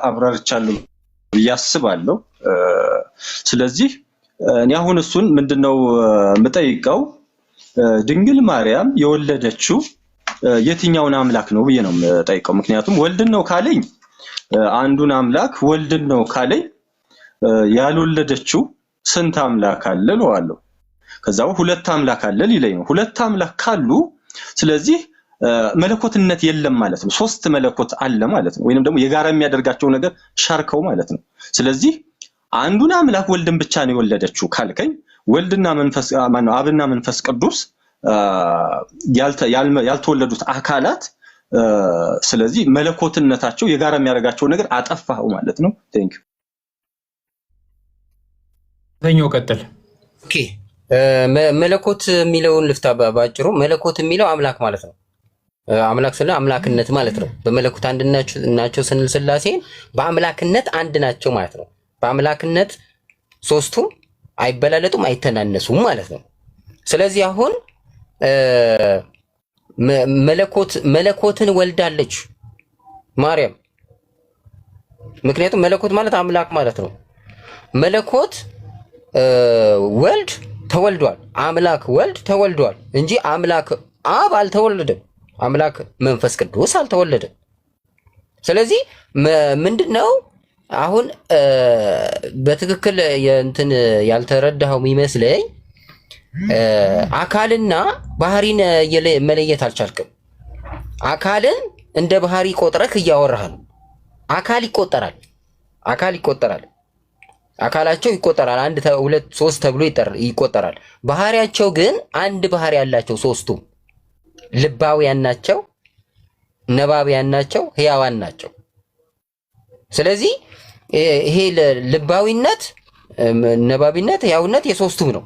አብራርቻለሁ ብዬ አስባለሁ። ስለዚህ እኔ አሁን እሱን ምንድነው የምጠይቀው ድንግል ማርያም የወለደችው የትኛውን አምላክ ነው ብዬ ነው የምጠይቀው። ምክንያቱም ወልድን ነው ካለኝ አንዱን አምላክ ወልድን ነው ካለኝ ያልወለደችው ስንት አምላክ አለ እለዋለሁ። ከዛው ሁለት አምላክ አለ ሊለኝ ነው። ሁለት አምላክ ካሉ ስለዚህ መለኮትነት የለም ማለት ነው። ሶስት መለኮት አለ ማለት ነው። ወይንም ደግሞ የጋራ የሚያደርጋቸው ነገር ሻርከው ማለት ነው። ስለዚህ አንዱን አምላክ ወልድን ብቻ ነው የወለደችው ካልከኝ ወልድና መንፈስ ማነው አብና መንፈስ ቅዱስ ያልተወለዱት አካላት ስለዚህ መለኮትነታቸው የጋራ የሚያደርጋቸው ነገር አጠፋው ማለት ነው። ቴንክ ዩ ተኛው ቀጥል። ኦኬ መለኮት የሚለውን ልፍታ ባጭሩ። መለኮት የሚለው አምላክ ማለት ነው። አምላክ ስለ አምላክነት ማለት ነው። በመለኮት አንድ ናቸው ስንል ሥላሴን በአምላክነት አንድ ናቸው ማለት ነው። በአምላክነት ሶስቱም አይበላለጡም አይተናነሱም ማለት ነው። ስለዚህ አሁን መለኮትን ወልዳለች ማርያም። ምክንያቱም መለኮት ማለት አምላክ ማለት ነው። መለኮት ወልድ ተወልዷል። አምላክ ወልድ ተወልዷል እንጂ አምላክ አብ አልተወለደም። አምላክ መንፈስ ቅዱስ አልተወለደም። ስለዚህ ምንድነው አሁን በትክክል እንትን ያልተረዳኸው የሚመስለኝ አካልና ባህሪን መለየት አልቻልክም። አካልን እንደ ባህሪ ቆጥረህ እያወራህ ነው። አካል ይቆጠራል። አካላቸው ይቆጠራል። 1 2 3 ተብሎ ይቆጠራል። ባህሪያቸው ግን አንድ ባህሪ ያላቸው ሶስቱም ልባውያን ናቸው፣ ነባቢያን ናቸው፣ ህያዋን ናቸው። ስለዚህ ይሄ ልባዊነት፣ ነባቢነት፣ ህያውነት የሶስቱም ነው።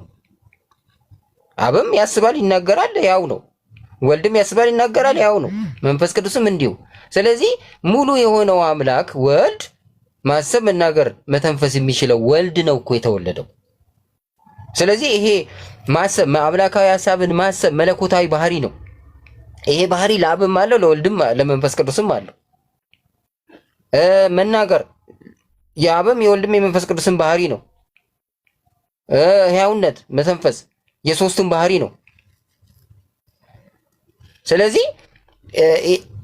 አብም ያስባል ይናገራል፣ ያው ነው። ወልድም ያስባል ይናገራል፣ ያው ነው። መንፈስ ቅዱስም እንዲሁ። ስለዚህ ሙሉ የሆነው አምላክ ወልድ ማሰብ፣ መናገር፣ መተንፈስ የሚችለው ወልድ ነው እኮ የተወለደው። ስለዚህ ይሄ ማሰብ አምላካዊ ሐሳብን ማሰብ መለኮታዊ ባህሪ ነው። ይሄ ባህሪ ለአብም አለው፣ ለወልድም ለመንፈስ ቅዱስም አለው። መናገር የአብም የወልድም የመንፈስ ቅዱስም ባህሪ ነው። ህያውነት፣ መተንፈስ የሶስቱም ባህሪ ነው። ስለዚህ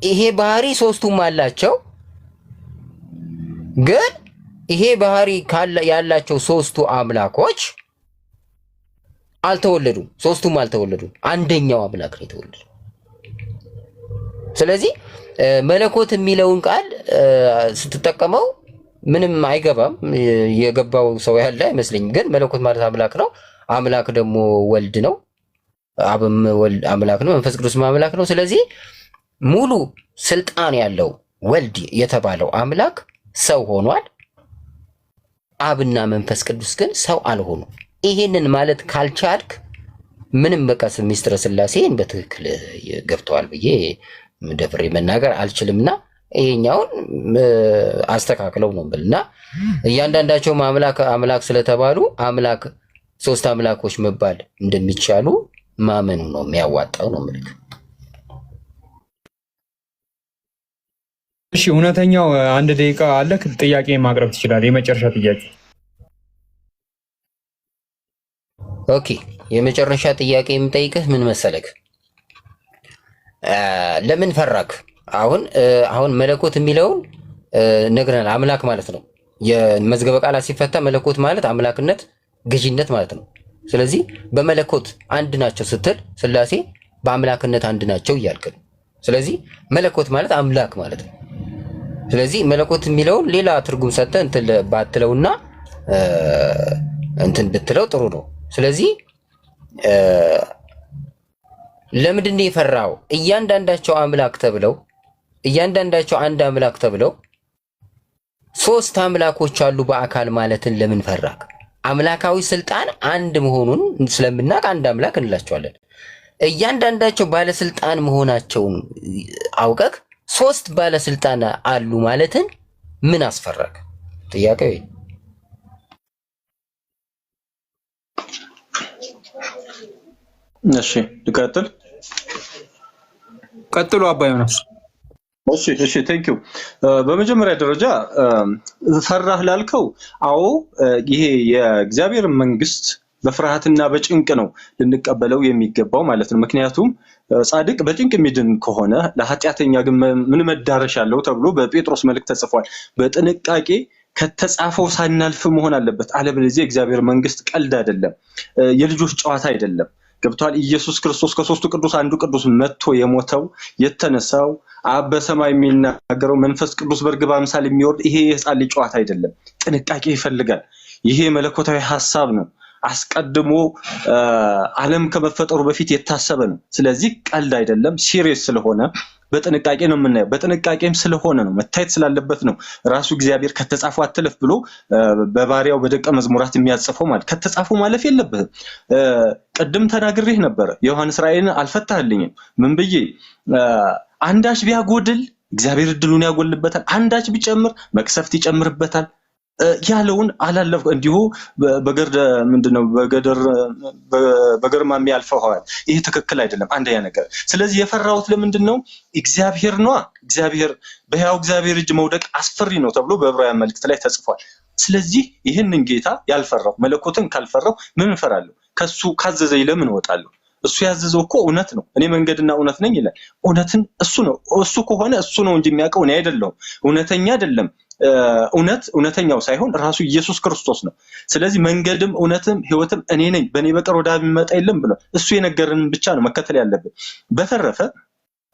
ይሄ ባህሪ ሶስቱም አላቸው። ግን ይሄ ባህሪ ያላቸው ሶስቱ አምላኮች አልተወለዱም። ሶስቱም አልተወለዱም። አንደኛው አምላክ ነው የተወለደው። ስለዚህ መለኮት የሚለውን ቃል ስትጠቀመው ምንም አይገባም። የገባው ሰው ያለ አይመስለኝም። ግን መለኮት ማለት አምላክ ነው። አምላክ ደግሞ ወልድ ነው። አብም ወልድ አምላክ ነው። መንፈስ ቅዱስም አምላክ ነው። ስለዚህ ሙሉ ስልጣን ያለው ወልድ የተባለው አምላክ ሰው ሆኗል። አብና መንፈስ ቅዱስ ግን ሰው አልሆኑም። ይሄንን ማለት ካልቻልክ ምንም በቃ ሚስጥረ ሥላሴን በትክክል ገብተዋል ብዬ ደፍሬ መናገር አልችልምና ይሄኛውን አስተካክለው ነው ብልና እያንዳንዳቸው አምላክ ስለተባሉ አምላክ ሶስት አምላኮች መባል እንደሚቻሉ ማመኑ ነው የሚያዋጣው ነው ማለት። እሺ እውነተኛው 1 ደቂቃ አለ። ጥያቄ ማቅረብ ትችላለህ። የመጨረሻ ጥያቄ። ኦኬ የመጨረሻ ጥያቄ የምጠይቅህ ምን መሰለክ? ለምን ፈራክ? አሁን መለኮት የሚለውን ነግረናል። አምላክ ማለት ነው። የመዝገበ ቃላት ሲፈታ መለኮት ማለት አምላክነት፣ ገዢነት ማለት ነው። ስለዚህ በመለኮት አንድ ናቸው ስትል ሥላሴ በአምላክነት አንድ ናቸው እያልክ ነው። ስለዚህ መለኮት ማለት አምላክ ማለት ነው። ስለዚህ መለኮት የሚለውን ሌላ ትርጉም ሰጥተህ እንትን ባትለውና እንትን ብትለው ጥሩ ነው። ስለዚህ ለምንድን ነው የፈራው? እያንዳንዳቸው አምላክ ተብለው እያንዳንዳቸው አንድ አምላክ ተብለው ሶስት አምላኮች አሉ በአካል ማለትን ለምን ፈራክ? አምላካዊ ስልጣን አንድ መሆኑን ስለምናውቅ አንድ አምላክ እንላቸዋለን። እያንዳንዳቸው ባለስልጣን መሆናቸውን አውቀክ ሶስት ባለስልጣን አሉ ማለትን ምን አስፈራክ? ጥያቄው ይሄ። እሺ ልቀጥል። ቀጥሎ አባ ዮናስ። እሺ ቴንክ ዩ። በመጀመሪያ ደረጃ ፈራህ ላልከው፣ አዎ ይሄ የእግዚአብሔር መንግስት በፍርሃትና በጭንቅ ነው ልንቀበለው የሚገባው ማለት ነው። ምክንያቱም ጻድቅ በጭንቅ የሚድን ከሆነ ለኃጢአተኛ ግን ምን መዳረሻ አለው ተብሎ በጴጥሮስ መልእክት ተጽፏል። በጥንቃቄ ከተጻፈው ሳናልፍ መሆን አለበት። አለበለዚያ የእግዚአብሔር መንግስት ቀልድ አይደለም፣ የልጆች ጨዋታ አይደለም። ገብቷል። ኢየሱስ ክርስቶስ ከሶስቱ ቅዱስ አንዱ ቅዱስ መጥቶ የሞተው የተነሳው አብ በሰማይ የሚናገረው መንፈስ ቅዱስ በርግብ አምሳል የሚወርድ ይሄ የህፃን ልጅ ጨዋታ አይደለም። ጥንቃቄ ይፈልጋል። ይሄ መለኮታዊ ሐሳብ ነው። አስቀድሞ ዓለም ከመፈጠሩ በፊት የታሰበ ነው። ስለዚህ ቀልድ አይደለም፣ ሲሪየስ ስለሆነ በጥንቃቄ ነው የምናየው። በጥንቃቄም ስለሆነ ነው መታየት ስላለበት ነው ራሱ እግዚአብሔር ከተጻፈው አትለፍ ብሎ በባሪያው በደቀ መዝሙራት የሚያጽፈው ማለት ከተጻፈው ማለፍ የለብህም። ቅድም ተናግሬህ ነበር። ዮሐንስ ራእይን አልፈታህልኝም። ምን ብዬ አንዳች ቢያጎድል እግዚአብሔር እድሉን ያጎልበታል፣ አንዳች ቢጨምር መቅሰፍት ይጨምርበታል ያለውን አላለፍ እንዲሁ በገርደ ምንድነው በገርማ የሚያልፈዋል። ይሄ ትክክል አይደለም። አንደኛ ነገር። ስለዚህ የፈራሁት ለምንድነው? እግዚአብሔር ነው። እግዚአብሔር በሕያው እግዚአብሔር እጅ መውደቅ አስፈሪ ነው ተብሎ በዕብራውያን መልእክት ላይ ተጽፏል። ስለዚህ ይህንን ጌታ ያልፈራው መለኮትን ካልፈራው ምን እፈራለሁ? ከሱ ካዘዘኝ ለምን እወጣለሁ? እሱ ያዘዘው እኮ እውነት ነው። እኔ መንገድና እውነት ነኝ ይላል። እውነትን እሱ ነው። እሱ ከሆነ እሱ ነው እንጂ የሚያውቀው እኔ አይደለሁም። እውነተኛ አይደለም። እውነተኛው ሳይሆን ራሱ ኢየሱስ ክርስቶስ ነው። ስለዚህ መንገድም እውነትም ሕይወትም እኔ ነኝ፣ በእኔ በቀር ወደ አብ የሚመጣ የለም ብሏል። እሱ የነገረንን ብቻ ነው መከተል ያለብን። በተረፈ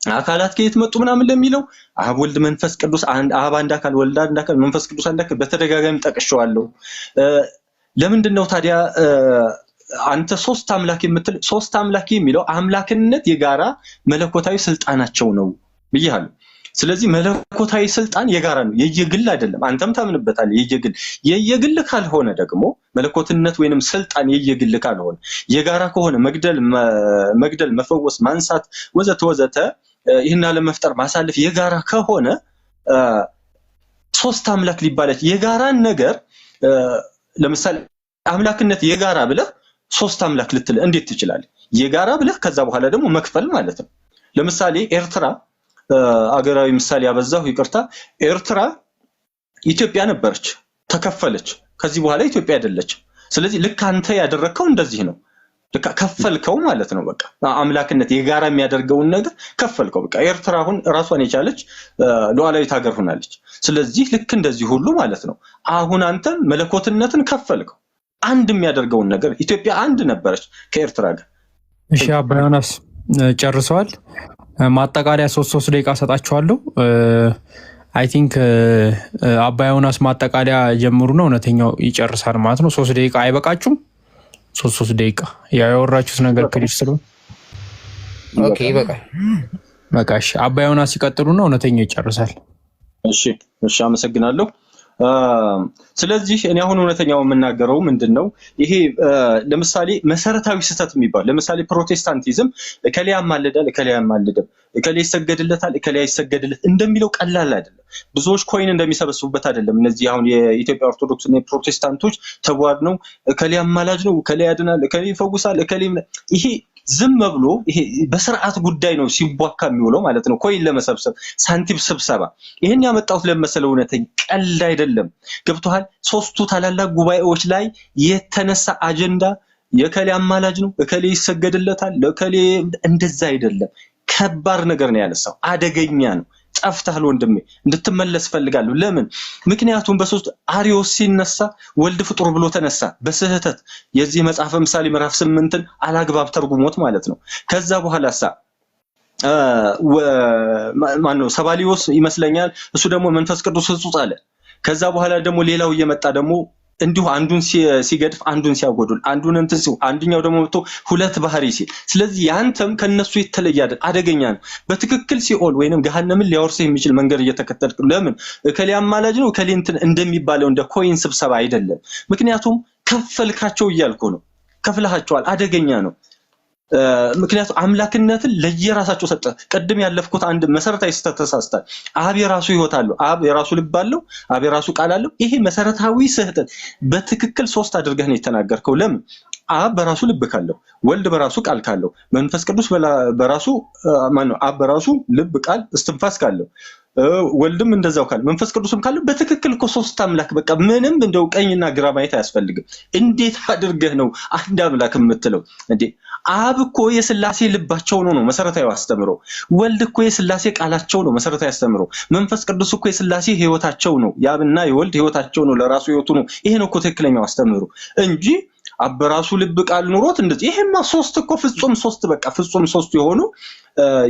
አካላት ከየት መጡ ምናምን ለሚለው አብ ወልድ መንፈስ ቅዱስ አብ አንድ አካል፣ ወልድ አንድ አካል፣ መንፈስ ቅዱስ አንድ አካል በተደጋጋሚ ጠቅሼዋለሁ። ለምንድን ነው ታዲያ አንተ ሶስት አምላክ የምትል? ሶስት አምላክ የሚለው አምላክነት የጋራ መለኮታዊ ስልጣናቸው ነው ብያለሁ። ስለዚህ መለኮታዊ ስልጣን የጋራ ነው፣ የየግል አይደለም። አንተም ታምንበታለህ። የየግል ካልሆነ ደግሞ መለኮትነት ወይንም ስልጣን የየግል ካልሆነ የጋራ ከሆነ መግደል፣ መፈወስ፣ ማንሳት ወዘተ ይህን ዓለም መፍጠር ማሳለፍ የጋራ ከሆነ ሶስት አምላክ ሊባለች የጋራን ነገር ለምሳሌ አምላክነት የጋራ ብለህ ሶስት አምላክ ልትል እንዴት ትችላለህ? የጋራ ብለህ ከዛ በኋላ ደግሞ መክፈል ማለት ነው። ለምሳሌ ኤርትራ አገራዊ ምሳሌ ያበዛሁ ይቅርታ። ኤርትራ ኢትዮጵያ ነበረች፣ ተከፈለች። ከዚህ በኋላ ኢትዮጵያ አይደለች። ስለዚህ ልክ አንተ ያደረከው እንደዚህ ነው። ልክ ከፈልከው ማለት ነው። በቃ አምላክነት የጋራ የሚያደርገውን ነገር ከፈልከው። በቃ ኤርትራ አሁን ራሷን የቻለች ሉዓላዊት ሀገር ሆናለች። ስለዚህ ልክ እንደዚህ ሁሉ ማለት ነው አሁን አንተ መለኮትነትን ከፈልከው። አንድ የሚያደርገውን ነገር ኢትዮጵያ አንድ ነበረች ከኤርትራ ጋር። እሺ አባ ዮናስ ጨርሰዋል። ማጠቃለያ 3 ደቂቃ ሰጣችኋለሁ። አይ ቲንክ አባ ዮናስ ማጠቃለያ ጀምሩና እውነተኛው ይጨርሳል ማለት ነው። 3 ደቂቃ አይበቃችሁም? 3 ደቂቃ ያወራችሁት ነገር ክሊር ስለሆነ ኦኬ ይበቃል። በቃ እሺ አባ ዮናስ ይቀጥሉና እውነተኛው ይጨርሳል። እሺ አመሰግናለሁ። ስለዚህ እኔ አሁን እውነተኛው የምናገረው ምንድነው? ይሄ ለምሳሌ መሰረታዊ ስህተት የሚባል ለምሳሌ ፕሮቴስታንቲዝም እከሌ ያማልዳል፣ እከሌ ያማልድም፣ እከሌ ይሰገድለታል፣ እከሌ አይሰገድለት እንደሚለው ቀላል አይደለም። ብዙዎች ኮይን እንደሚሰበስቡበት አይደለም። እነዚህ አሁን የኢትዮጵያ ኦርቶዶክስ እና ፕሮቴስታንቶች ተቧድነው እከሌ አማላጅ ነው፣ እከሌ ያድናል፣ እከሌ ይፈውሳል፣ እከሌ ይሄ ዝም ብሎ ይሄ በስርዓት ጉዳይ ነው ሲቧካ የሚውለው ማለት ነው። ኮይን ለመሰብሰብ ሳንቲም ስብሰባ። ይሄን ያመጣሁት ለመሰለው እውነተኛ ቀልድ አይደለም። ገብቶሃል? ሶስቱ ታላላቅ ጉባኤዎች ላይ የተነሳ አጀንዳ የከሌ አማላጅ ነው፣ እከሌ ይሰገድለታል፣ ለከሌ እንደዛ አይደለም። ከባድ ነገር ነው ያነሳው። አደገኛ ነው። ጠፍተሃል ወንድሜ፣ እንድትመለስ ፈልጋለሁ። ለምን? ምክንያቱም በሶስት አሪዮስ ሲነሳ ወልድ ፍጡር ብሎ ተነሳ በስህተት። የዚህ መጽሐፈ ምሳሌ ምዕራፍ 8ን አላግባብ ተርጉሞት ማለት ነው። ከዛ በኋላሳ ማነው ሰባሊዮስ ይመስለኛል፣ እሱ ደግሞ መንፈስ ቅዱስ ሕጹጽ አለ። ከዛ በኋላ ደግሞ ሌላው እየመጣ ደግሞ እንዲሁ አንዱን ሲገድፍ አንዱን ሲያጎድል አንዱን እንትን ሲው አንደኛው ደግሞ መጥቶ ሁለት ባህሪ ሲል፣ ስለዚህ ያንተም ከነሱ የተለየ አደገኛ ነው። በትክክል ሲኦል ወይንም ገሃነምን ሊያወርሰህ የሚችል መንገድ እየተከተልክ ለምን እከሌ አማላጅ ነው እከሌ እንትን እንደሚባለው እንደ ኮይን ስብሰባ አይደለም። ምክንያቱም ከፈልካቸው እያልኩ ነው። ከፍለሃቸዋል። አደገኛ ነው። ምክንያቱም አምላክነትን ለየራሳቸው ሰጠ። ቀድም ያለፍኩት አንድ መሰረታዊ ስህተት ተሳስታል። አብ የራሱ ህይወት አለው፣ አብ የራሱ ልብ አለው፣ አብ የራሱ ቃል አለው። ይሄ መሰረታዊ ስህተት በትክክል ሶስት አድርገህ ነው የተናገርከው። ለምን? አብ በራሱ ልብ ካለው፣ ወልድ በራሱ ቃል ካለው፣ መንፈስ ቅዱስ በራሱ አብ በራሱ ልብ ቃል እስትንፋስ ካለው፣ ወልድም እንደዛው ካለ መንፈስ ቅዱስም ካለ በትክክል እኮ ሶስት አምላክ በቃ ምንም እንደው ቀኝና ግራ ማየት አያስፈልግም። እንዴት አድርገህ ነው አንድ አምላክ የምትለው እንዴ? አብ እኮ የሥላሴ ልባቸው ነው መሰረታዊ አስተምሮ። ወልድ እኮ የሥላሴ ቃላቸው ነው መሰረታዊ አስተምሮ። መንፈስ ቅዱስ እኮ የሥላሴ ህይወታቸው ነው። የአብና የወልድ ህይወታቸው ነው፣ ለራሱ ህይወቱ ነው። ይሄ ነው እኮ ትክክለኛው አስተምሮ እንጂ አበራሱ ልብ ቃል ኑሮት እንደዚህ ይሄማ ሶስት እኮ ፍጹም ሶስት በቃ ፍጹም ሶስት የሆኑ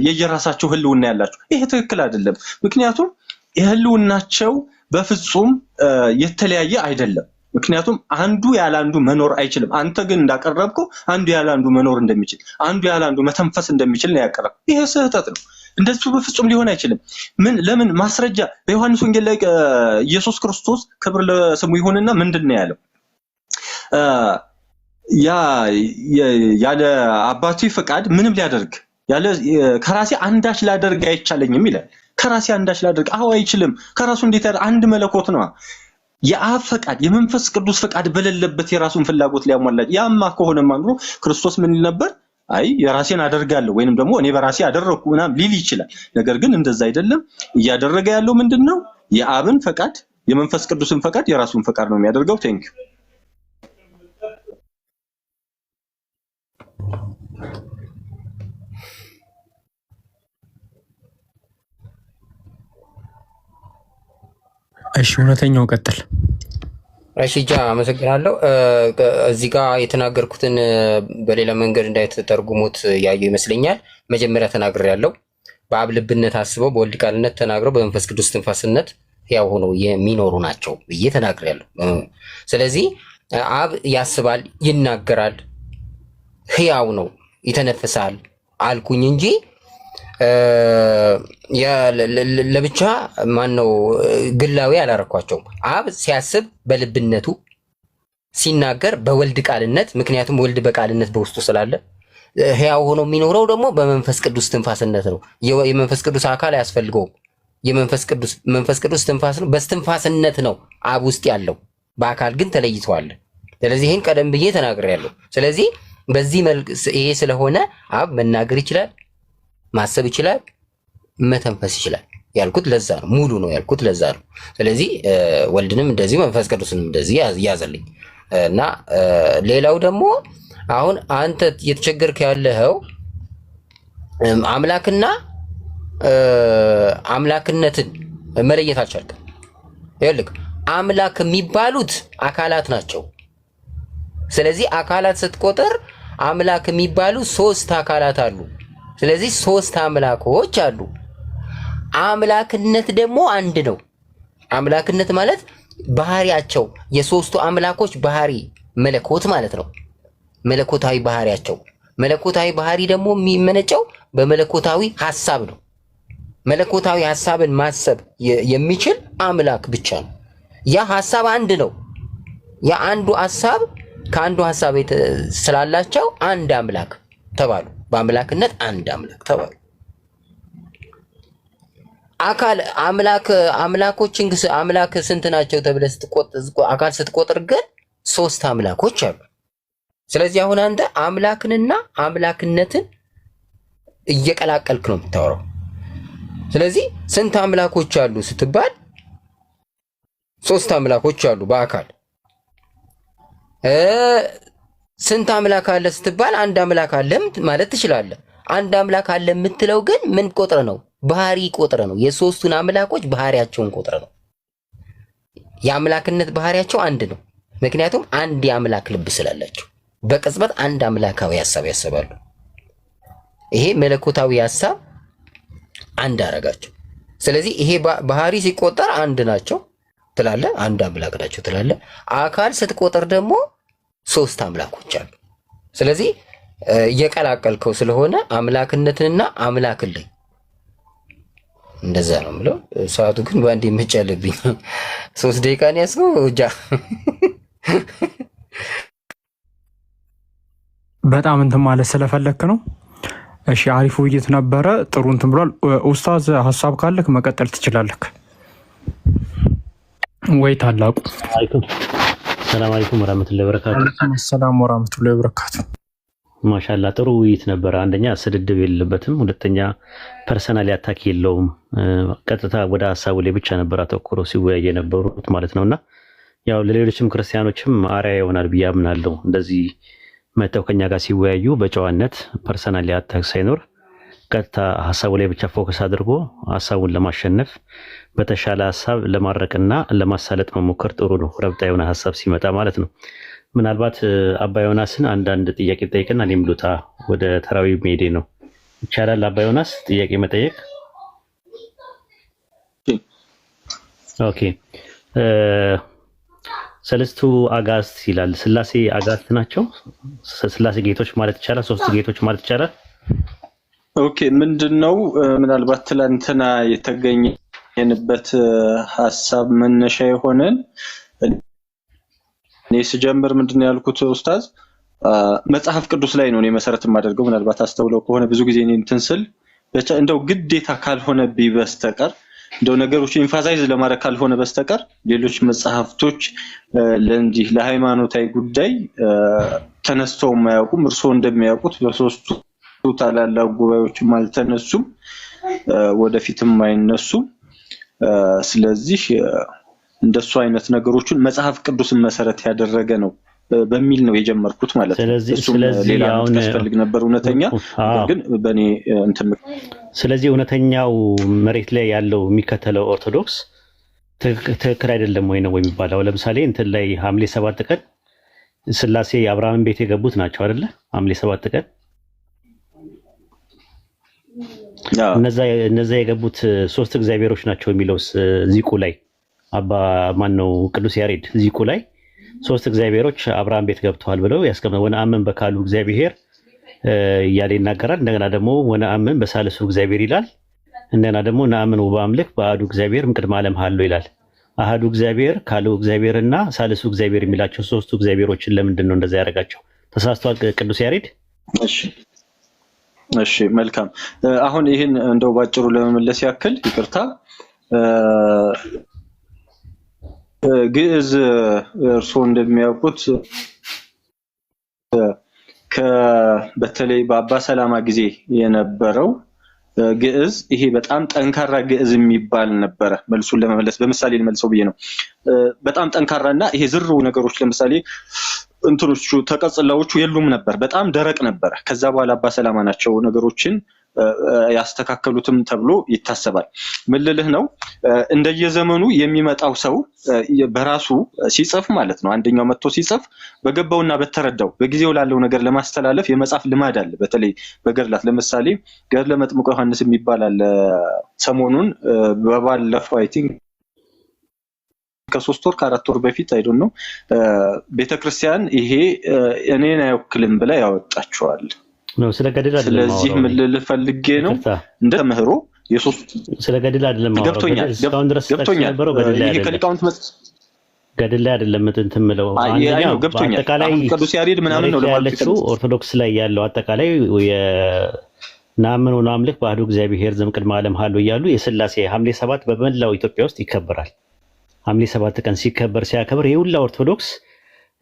የየራሳቸው ህልውና ያላቸው ይሄ ትክክል አይደለም። ምክንያቱም የህልውናቸው በፍጹም የተለያየ አይደለም። ምክንያቱም አንዱ ያለ አንዱ መኖር አይችልም። አንተ ግን እንዳቀረብከው አንዱ ያለ አንዱ መኖር እንደሚችል አንዱ ያለ አንዱ መተንፈስ እንደሚችል ነው ያቀረብከው። ይሄ ስህተት ነው። እንደሱ በፍጹም ሊሆን አይችልም። ለምን ማስረጃ በዮሐንስ ወንጌል ላይ ኢየሱስ ክርስቶስ ክብር ለስሙ ይሁንና ምንድነው ያለው? ያለ አባቱ ፈቃድ ምንም ሊያደርግ ያለ ከራሴ አንዳች ላደርግ አይቻለኝም ይላል። ከራሴ አንዳች ላደርግ አይችልም። ከራሱ እንዴት አንድ መለኮት ነው። የአብ ፈቃድ የመንፈስ ቅዱስ ፈቃድ በሌለበት የራሱን ፍላጎት ሊያሟላ ያማ ከሆነማ ኑሮ ክርስቶስ ምን ይል ነበር? አይ የራሴን አደርጋለሁ ወይንም ደግሞ እኔ በራሴ አደረኩ ምናምን ሊል ይችላል። ነገር ግን እንደዛ አይደለም። እያደረገ ያለው ምንድነው? የአብን ፈቃድ የመንፈስ ቅዱስን ፈቃድ የራሱን ፈቃድ ነው የሚያደርገው። ቴንክ ዩ። እሺ እውነተኛው ቀጥል። እሺ አመሰግናለሁ። እዚህ ጋር የተናገርኩትን በሌላ መንገድ እንዳይተርጉሙት ያየው ይመስለኛል። መጀመሪያ ተናግሬያለሁ። በአብ ልብነት አስበው በወልድ ቃልነት ተናግረው በመንፈስ ቅዱስ ትንፋስነት ሕያው ሆነው የሚኖሩ ናቸው ብዬ ተናግሬያለሁ። ስለዚህ አብ ያስባል፣ ይናገራል፣ ሕያው ነው፣ ይተነፍሳል አልኩኝ እንጂ ለብቻ ማነው ግላዊ አላረኳቸውም። አብ ሲያስብ በልብነቱ ሲናገር በወልድ ቃልነት፣ ምክንያቱም ወልድ በቃልነት በውስጡ ስላለ፣ ሕያው ሆኖ የሚኖረው ደግሞ በመንፈስ ቅዱስ ትንፋስነት ነው። የመንፈስ ቅዱስ አካል አያስፈልገውም። መንፈስ ቅዱስ ትንፋስ ነው፣ በስትንፋስነት ነው አብ ውስጥ ያለው፣ በአካል ግን ተለይተዋል። ስለዚህ ይህን ቀደም ብዬ ተናግሬያለሁ። ስለዚህ በዚህ መልክ ይሄ ስለሆነ አብ መናገር ይችላል፣ ማሰብ ይችላል፣ መተንፈስ ይችላል ያልኩት ለዛ ነው። ሙሉ ነው ያልኩት ለዛ ነው። ስለዚህ ወልድንም እንደዚህ መንፈስ ቅዱስንም እንደዚህ ያዘልኝ እና ሌላው ደግሞ አሁን አንተ እየተቸገርክ ያለኸው አምላክና አምላክነትን መለየት አልቻልክም። ይኸውልህ አምላክ የሚባሉት አካላት ናቸው። ስለዚህ አካላት ስትቆጥር አምላክ የሚባሉ ሶስት አካላት አሉ። ስለዚህ ሶስት አምላኮች አሉ። አምላክነት ደግሞ አንድ ነው። አምላክነት ማለት ባህሪያቸው የሶስቱ አምላኮች ባህሪ መለኮት ማለት ነው። መለኮታዊ ባህሪያቸው። መለኮታዊ ባህሪ ደግሞ የሚመነጨው በመለኮታዊ ሐሳብ ነው። መለኮታዊ ሐሳብን ማሰብ የሚችል አምላክ ብቻ ነው። ያ ሐሳብ አንድ ነው። ያ አንዱ ሐሳብ ከአንዱ ሐሳብ ስላላቸው አንድ አምላክ ተባሉ። በአምላክነት አንድ አምላክ ተባሉ። አምላኮችን አምላክ ስንት ናቸው ተብለህ አካል ስትቆጥር ግን ሶስት አምላኮች አሉ። ስለዚህ አሁን አንተ አምላክንና አምላክነትን እየቀላቀልክ ነው የምታወራው። ስለዚህ ስንት አምላኮች አሉ ስትባል ሶስት አምላኮች አሉ በአካል። ስንት አምላክ አለ ስትባል አንድ አምላክ አለ ማለት ትችላለህ። አንድ አምላክ አለ የምትለው ግን ምን ቆጥረ ነው? ባህሪ ቆጥረ ነው። የሶስቱን አምላኮች ባህሪያቸውን ቆጥረ ነው። የአምላክነት ባህሪያቸው አንድ ነው። ምክንያቱም አንድ የአምላክ ልብ ስላላቸው በቅጽበት አንድ አምላካዊ ሐሳብ ያስባሉ። ይሄ መለኮታዊ ሐሳብ አንድ አረጋቸው። ስለዚህ ይሄ ባህሪ ሲቆጠር አንድ ናቸው ትላለህ፣ አንድ አምላክ ናቸው ትላለህ። አካል ስትቆጥር ደግሞ ሶስት አምላኮች አሉ። ስለዚህ እየቀላቀልከው ስለሆነ አምላክነትንና አምላክን ላይ እንደዛ ነው የምለው። ሰዓቱ ግን በአንዴ መጫለብኝ 3 ደቂቃ ነው ያስገው እጃ። በጣም እንትን ማለት ስለፈለክ ነው። እሺ አሪፍ ውይይት ነበረ። ጥሩ እንትን ብሏል። ኡስታዝ ሀሳብ ካለክ መቀጠል ትችላለህ ወይ? ታላቁ ሰላም አለይኩም ወራህመቱላሂ ወበረካቱ። ሰላም ወራህመቱላሂ ወበረካቱ። ማሻአላ ጥሩ ውይይት ነበር። አንደኛ ስድድብ የለበትም፣ ሁለተኛ ፐርሰናል አታክ የለውም። ቀጥታ ወደ ሀሳቡ ላይ ብቻ ነበር አተኩሮ ሲወያይ የነበሩት ማለት ነውና ያው ለሌሎችም ክርስቲያኖችም አርአያ ይሆናል ብዬ አምናለሁ። እንደዚህ መተው ከኛ ጋር ሲወያዩ በጨዋነት ፐርሰናል አታክ ሳይኖር ቀጥታ ሀሳቡ ላይ ብቻ ፎከስ አድርጎ ሀሳቡን ለማሸነፍ በተሻለ ሀሳብ ለማረቅና ለማሳለጥ መሞከር ጥሩ ነው። ረብጣ የሆነ ሀሳብ ሲመጣ ማለት ነው። ምናልባት አባ ዮናስን አንዳንድ ጥያቄ ጠይቅና እኔም ልውጣ፣ ወደ ተራዊ መሄዴ ነው። ይቻላል አባ ዮናስ ጥያቄ መጠየቅ? ኦኬ። ሰለስቱ አጋዕዝት ይላል። ስላሴ አጋዕዝት ናቸው? ስላሴ ጌቶች ማለት ይቻላል? ሶስት ጌቶች ማለት ይቻላል? ኦኬ። ምንድነው ምናልባት ትላንትና የተገኘንበት ሀሳብ መነሻ የሆነን እኔ ስጀምር ምንድነው ያልኩት ኡስታዝ መጽሐፍ ቅዱስ ላይ ነው እኔ መሰረት የማደርገው። ምናልባት አስተውለው ከሆነ ብዙ ጊዜ እኔ እንትን ስል እንደው ግዴታ ካልሆነብኝ በስተቀር እንደው ነገሮች ኢንፋሳይዝ ለማድረግ ካልሆነ በስተቀር ሌሎች መጽሐፍቶች ለእንዲህ ለሃይማኖታዊ ጉዳይ ተነስተው የማያውቁም። እርስዎ እንደሚያውቁት በሶስቱ ታላላቅ ጉባኤዎችም አልተነሱም፣ ወደፊትም አይነሱም። ስለዚህ እንደሱ አይነት ነገሮችን መጽሐፍ ቅዱስን መሰረት ያደረገ ነው በሚል ነው የጀመርኩት ማለት ነው። ስለዚህ አሁን ያስፈልግ ነበር እውነተኛ ግን በእኔ እንትን። ስለዚህ እውነተኛው መሬት ላይ ያለው የሚከተለው ኦርቶዶክስ ትክክል አይደለም ወይ ነው የሚባለው? ለምሳሌ እንትን ላይ ሐምሌ 7 ቀን ስላሴ የአብርሃምን ቤት የገቡት ናቸው አይደለ? ሐምሌ 7 ቀን እነዛ የገቡት ሶስት እግዚአብሔሮች ናቸው የሚለውስ ዚቁ ላይ አባ ማን ነው ቅዱስ ያሬድ ዚቁ ላይ ሶስት እግዚአብሔሮች አብርሃም ቤት ገብተዋል ብለው ያስቀመጠ ወነአምን በካሉ እግዚአብሔር እያለ ይናገራል። እንደገና ደግሞ ወነአምን በሳልሱ እግዚአብሔር ይላል። እንደገና ደግሞ ነአምን ወበአምልክ በአሐዱ እግዚአብሔር እምቅድመ ዓለም ሀሎ ይላል። አሐዱ እግዚአብሔር ካሉ እግዚአብሔርና ሳልሱ እግዚአብሔር የሚላቸው ሶስቱ እግዚአብሔሮችን ለምንድን ነው እንደዛ ያደረጋቸው? ተሳስቷል ቅዱስ ያሬድ? እሺ መልካም። አሁን ይህን እንደው ባጭሩ ለመመለስ ያክል ይቅርታ፣ ግዕዝ እርስዎ እንደሚያውቁት በተለይ በአባ ሰላማ ጊዜ የነበረው ግዕዝ ይሄ በጣም ጠንካራ ግዕዝ የሚባል ነበረ። መልሱን ለመመለስ በምሳሌ ልመልሰው ብዬ ነው። በጣም ጠንካራና ይሄ ዝርው ነገሮች ለምሳሌ እንትኖቹ ተቀጽላዎቹ የሉም ነበር። በጣም ደረቅ ነበረ። ከዛ በኋላ አባ ሰላማ ናቸው ነገሮችን ያስተካከሉትም ተብሎ ይታሰባል። ምን ልልህ ነው እንደየዘመኑ የሚመጣው ሰው በራሱ ሲጽፍ ማለት ነው። አንደኛው መጥቶ ሲጽፍ በገባውና በተረዳው በጊዜው ላለው ነገር ለማስተላለፍ የመጻፍ ልማድ አለ። በተለይ በገድላት ለምሳሌ ገድለ መጥምቁ ዮሐንስ የሚባል አለ። ሰሞኑን በባለፈው አይ ቲንክ ከ3 ወር ከ4 ወር በፊት አይዶን ነው ቤተክርስቲያን ይሄ እኔን አይወክልም ብላ ያወጣቸዋል ነው። ስለ ገድል አይደለም። ስለዚህ ምን ልፈልጌ ነው እንደ ምህሮ የሶስት ስለ ገድል አይደለም። ገብቶኛል። ይሄ ከሊቃውንት ገድል ላይ አይደለም እንትን ምለው አንደኛው አጠቃላይ ቅዱስ ያሬድ ምናምን ነው ለማለት ኦርቶዶክስ ላይ ያለው አጠቃላይ ነአምን ወነአምልክ በአሐዱ እግዚአብሔር ዘእምቅድመ ዓለም ሀሎ እያሉ የስላሴ ሐምሌ 7 በመላው ኢትዮጵያ ውስጥ ይከበራል። ሐምሌ 7 ቀን ሲያከብር የሁላ ኦርቶዶክስ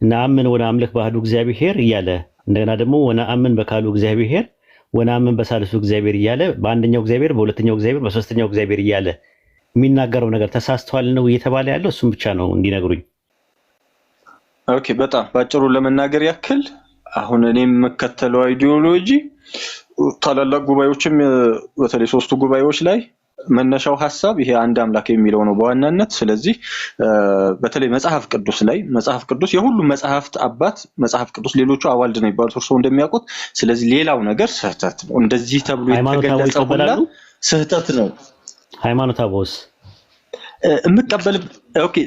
ነአምን ወነአምልክ በአሐዱ እግዚአብሔር እያለ እንደገና ደግሞ ወነአምን በካሉ እግዚአብሔር ወነአምን በሳልሱ እግዚአብሔር እያለ በአንደኛው እግዚአብሔር በሁለተኛው እግዚአብሔር በሶስተኛው እግዚአብሔር እያለ የሚናገረው ነገር ተሳስተዋል ነው እየተባለ ያለው። እሱም ብቻ ነው እንዲነግሩኝ። ኦኬ በጣም ባጭሩ ለመናገር ያክል አሁን እኔ የምከተለው አይዲዮሎጂ ታላላቅ ጉባኤዎችም በተለይ ሶስቱ ጉባኤዎች ላይ መነሻው ሐሳብ ይሄ አንድ አምላክ የሚለው ነው በዋናነት። ስለዚህ በተለይ መጽሐፍ ቅዱስ ላይ መጽሐፍ ቅዱስ የሁሉም መጽሐፍት አባት መጽሐፍ ቅዱስ ሌሎቹ አዋልድ ነው ይባላል እርስዎ እንደሚያውቁት። ስለዚህ ሌላው ነገር ስህተት ነው። እንደዚህ ተብሎ የተገለጸው ሁሉ ስህተት ነው። ሃይማኖት አበውስ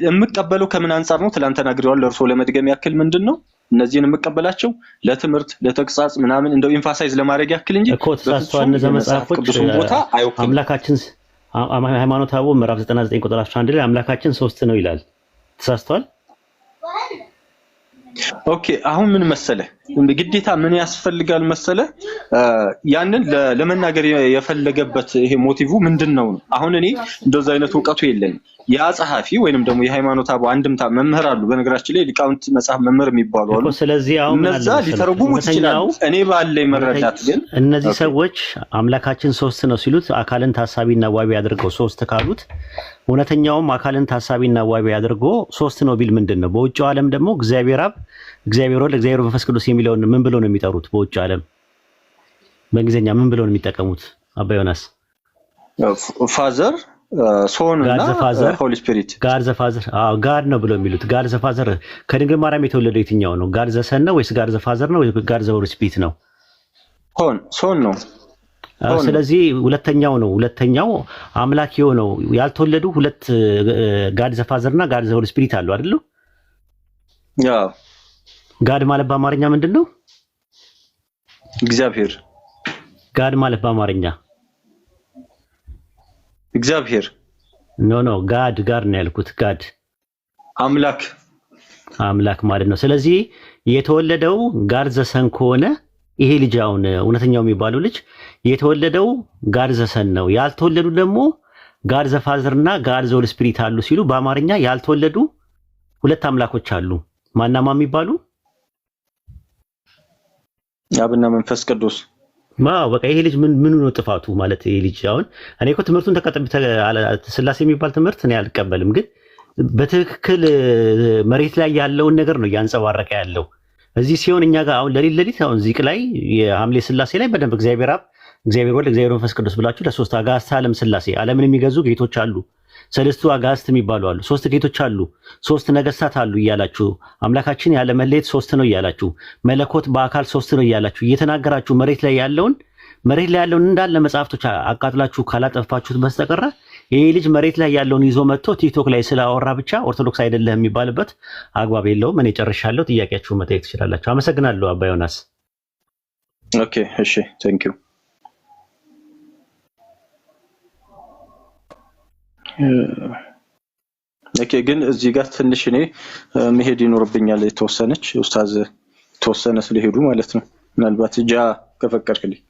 የምቀበለው ከምን አንፃር ነው? ትላንት ተናግሬዋለሁ። እርስዎ ለመድገም ያክል ምንድነው እነዚህን የምቀበላቸው ለትምህርት ለተግሳጽ ምናምን እንደው ኢንፋሳይዝ ለማድረግ ያክል እንጂ እኮ ተሳስተዋል። እነዛ መጽሐፎች አምላካችን ሃይማኖት አበው ምዕራፍ 99 ቁጥር 11 ላይ አምላካችን 3 ነው ይላል። ተሳስተዋል። ኦኬ አሁን ምን መሰለህ ግዴታ ምን ያስፈልጋል መሰለ ያንን ለመናገር የፈለገበት ይሄ ሞቲቭ ምንድነው ነው። አሁን እኔ እንደዛ አይነት ዕውቀቱ የለኝም። ያ ጸሐፊ ወይንም ደግሞ የሃይማኖት አበው አንድምታ መምህር አሉ። በነገራችን ላይ ሊቃውንት መጽሐፍ መምህር የሚባሉ አሉ። ስለዚህ አሁን እነዛ ሊተረጉሙት ይችላሉ። እኔ ባለኝ መረዳት ግን እነዚህ ሰዎች አምላካችን ሶስት ነው ሲሉት አካልን ታሳቢና ዋቢ አድርገው ሶስት ካሉት እውነተኛውም አካልን ታሳቢና ዋቢ አድርጎ ሶስት ነው ቢል ምንድነው? በውጭው ዓለም ደግሞ እግዚአብሔር አብ፣ እግዚአብሔር ወልድ፣ እግዚአብሔር መንፈስ ቅዱስ የሚለውን ምን ብለው ነው የሚጠሩት? በውጭው ዓለም በእንግሊዝኛ ምን ብለው ነው የሚጠቀሙት? አባ ዮናስ ፋዘር ሶን እና ሆሊ ስፒሪት ጋድ ዘ ፋዘር ጋድ ነው ብለው የሚሉት። ጋድ ዘ ፋዘር ከድንግል ማርያም የተወለደው የትኛው ነው? ጋድ ዘ ሰን ነው ወይስ ጋድ ዘ ፋዘር ነው ወይስ ጋድ ዘ ሆሊ ስፒሪት ነው? ሶን ነው። ስለዚህ ሁለተኛው ነው። ሁለተኛው አምላክ የሆነው ያልተወለዱ ሁለት ጋድ ዘ ፋዘር እና ጋድ ዘ ሆሊ ስፒሪት አሉ አይደል? ያው ጋድ ማለት በአማርኛ ምንድነው? እግዚአብሔር። ጋድ ማለት በአማርኛ እግዚአብሔር ኖ ጋድ ነው ያልኩት። ጋድ አምላክ ማለት ነው። ስለዚህ የተወለደው ጋድ ዘ ሰን ከሆነ ይሄ ልጅ አሁን እውነተኛው የሚባለው ልጅ የተወለደው ጋድ ዘ ሰን ነው። ያልተወለዱ ደግሞ ጋድ ዘ ፋዘር እና ጋድ ዘ ሆሊ ስፒሪት አሉ ሲሉ በአማርኛ ያልተወለዱ ሁለት አምላኮች አሉ። ማናማ የሚባሉ አብና መንፈስ ቅዱስ። በቃ ይሄ ልጅ ምን ነው ጥፋቱ? ማለት ይሄ ልጅ አሁን እኔ እኮ ትምህርቱን ስላሴ የሚባል ትምህርት እኔ አልቀበልም፣ ግን በትክክል መሬት ላይ ያለውን ነገር ነው እያንጸባረቀ ያለው። እዚህ ሲሆን እኛ ጋር አሁን ለሊት አሁን ዚቅ ላይ የሐምሌ ስላሴ ላይ በደንብ እግዚአብሔር አብ፣ እግዚአብሔር ወልድ፣ እግዚአብሔር መንፈስ ቅዱስ ብላችሁ ለሶስት አጋዕዝተ ዓለም ስላሴ ዓለምን የሚገዙ ጌቶች አሉ፣ ሰለስቱ አጋዕዝት የሚባሉ አሉ፣ ሶስት ጌቶች አሉ፣ ሶስት ነገስታት አሉ እያላችሁ አምላካችን ያለ መለየት ሶስት ነው እያላችሁ መለኮት በአካል ሶስት ነው እያላችሁ እየተናገራችሁ መሬት ላይ ያለውን እንዳለ መጽሐፍቶች አቃጥላችሁ ካላጠፋችሁት በስተቀር ይሄ ልጅ መሬት ላይ ያለውን ይዞ መጥቶ ቲክቶክ ላይ ስላወራ ብቻ ኦርቶዶክስ አይደለም የሚባልበት አግባብ የለውም። እኔ ጨርሻለሁ። ጥያቄያችሁን መጠየቅ ትችላላችሁ። አመሰግናለሁ አባ ዮናስ። ኦኬ እሺ፣ ቴንክ ዩ። ኦኬ፣ ግን እዚህ ጋር ትንሽ እኔ መሄድ ይኖርብኛል። የተወሰነች ኡስታዝ ተወሰነ ስለሄዱ ማለት ነው። ምናልባት ጃ ከፈቀድክልኝ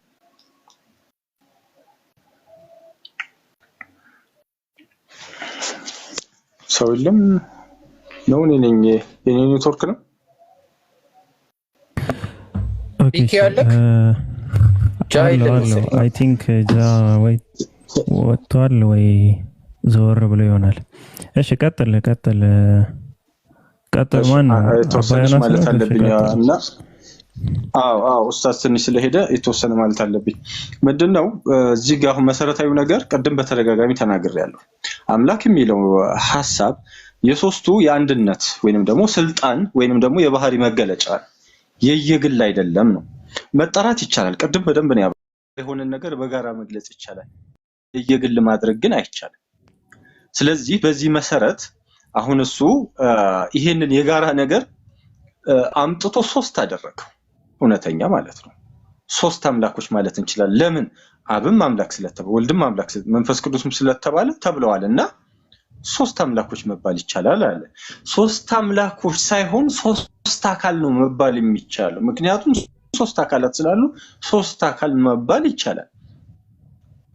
ሰው የለም ነው። እኔ ነኝ። የኔ ኔትወርክ ነው። ኦኬ አይ ቲንክ ጃ ወይ ወጥቷል ወይ ዘወር ብሎ ይሆናል። እሺ ቀጥል ማን ተወሰነች ማለት አለብኝ እና ኡስታዝ ትንሽ ስለሄደ የተወሰነ ማለት አለብኝ። ምንድነው እዚህ ጋር አሁን መሰረታዊ ነገር ቅድም በተደጋጋሚ ተናግሬያለሁ። አምላክ የሚለው ሐሳብ የሶስቱ የአንድነት ወይንም ደግሞ ስልጣን ወይንም ደግሞ የባህሪ መገለጫ የየግል አይደለም ነው። መጠራት ይቻላል። ቅድም በደንብ ነው የሆነ ነገር በጋራ መግለጽ ይቻላል። የየግል ማድረግ ግን አይቻልም። ስለዚህ በዚህ መሰረት አሁን እሱ ይሄንን የጋራ ነገር አምጥቶ ሶስት አደረገው። እውነተኛ ማለት ነው። ሶስት አምላኮች ማለት እንችላለን። ለምን? አብም አምላክ ስለተባለ፣ ወልድም አምላክ መንፈስ ቅዱስም ስለተባለ ተብለዋልና ሶስት አምላኮች መባል ይቻላል አለ። ሶስት አምላኮች ሳይሆን ሶስት አካል ነው መባል የሚቻለው። ምክንያቱም ሶስት አካላት ስላሉ ሶስት አካል መባል ይቻላል።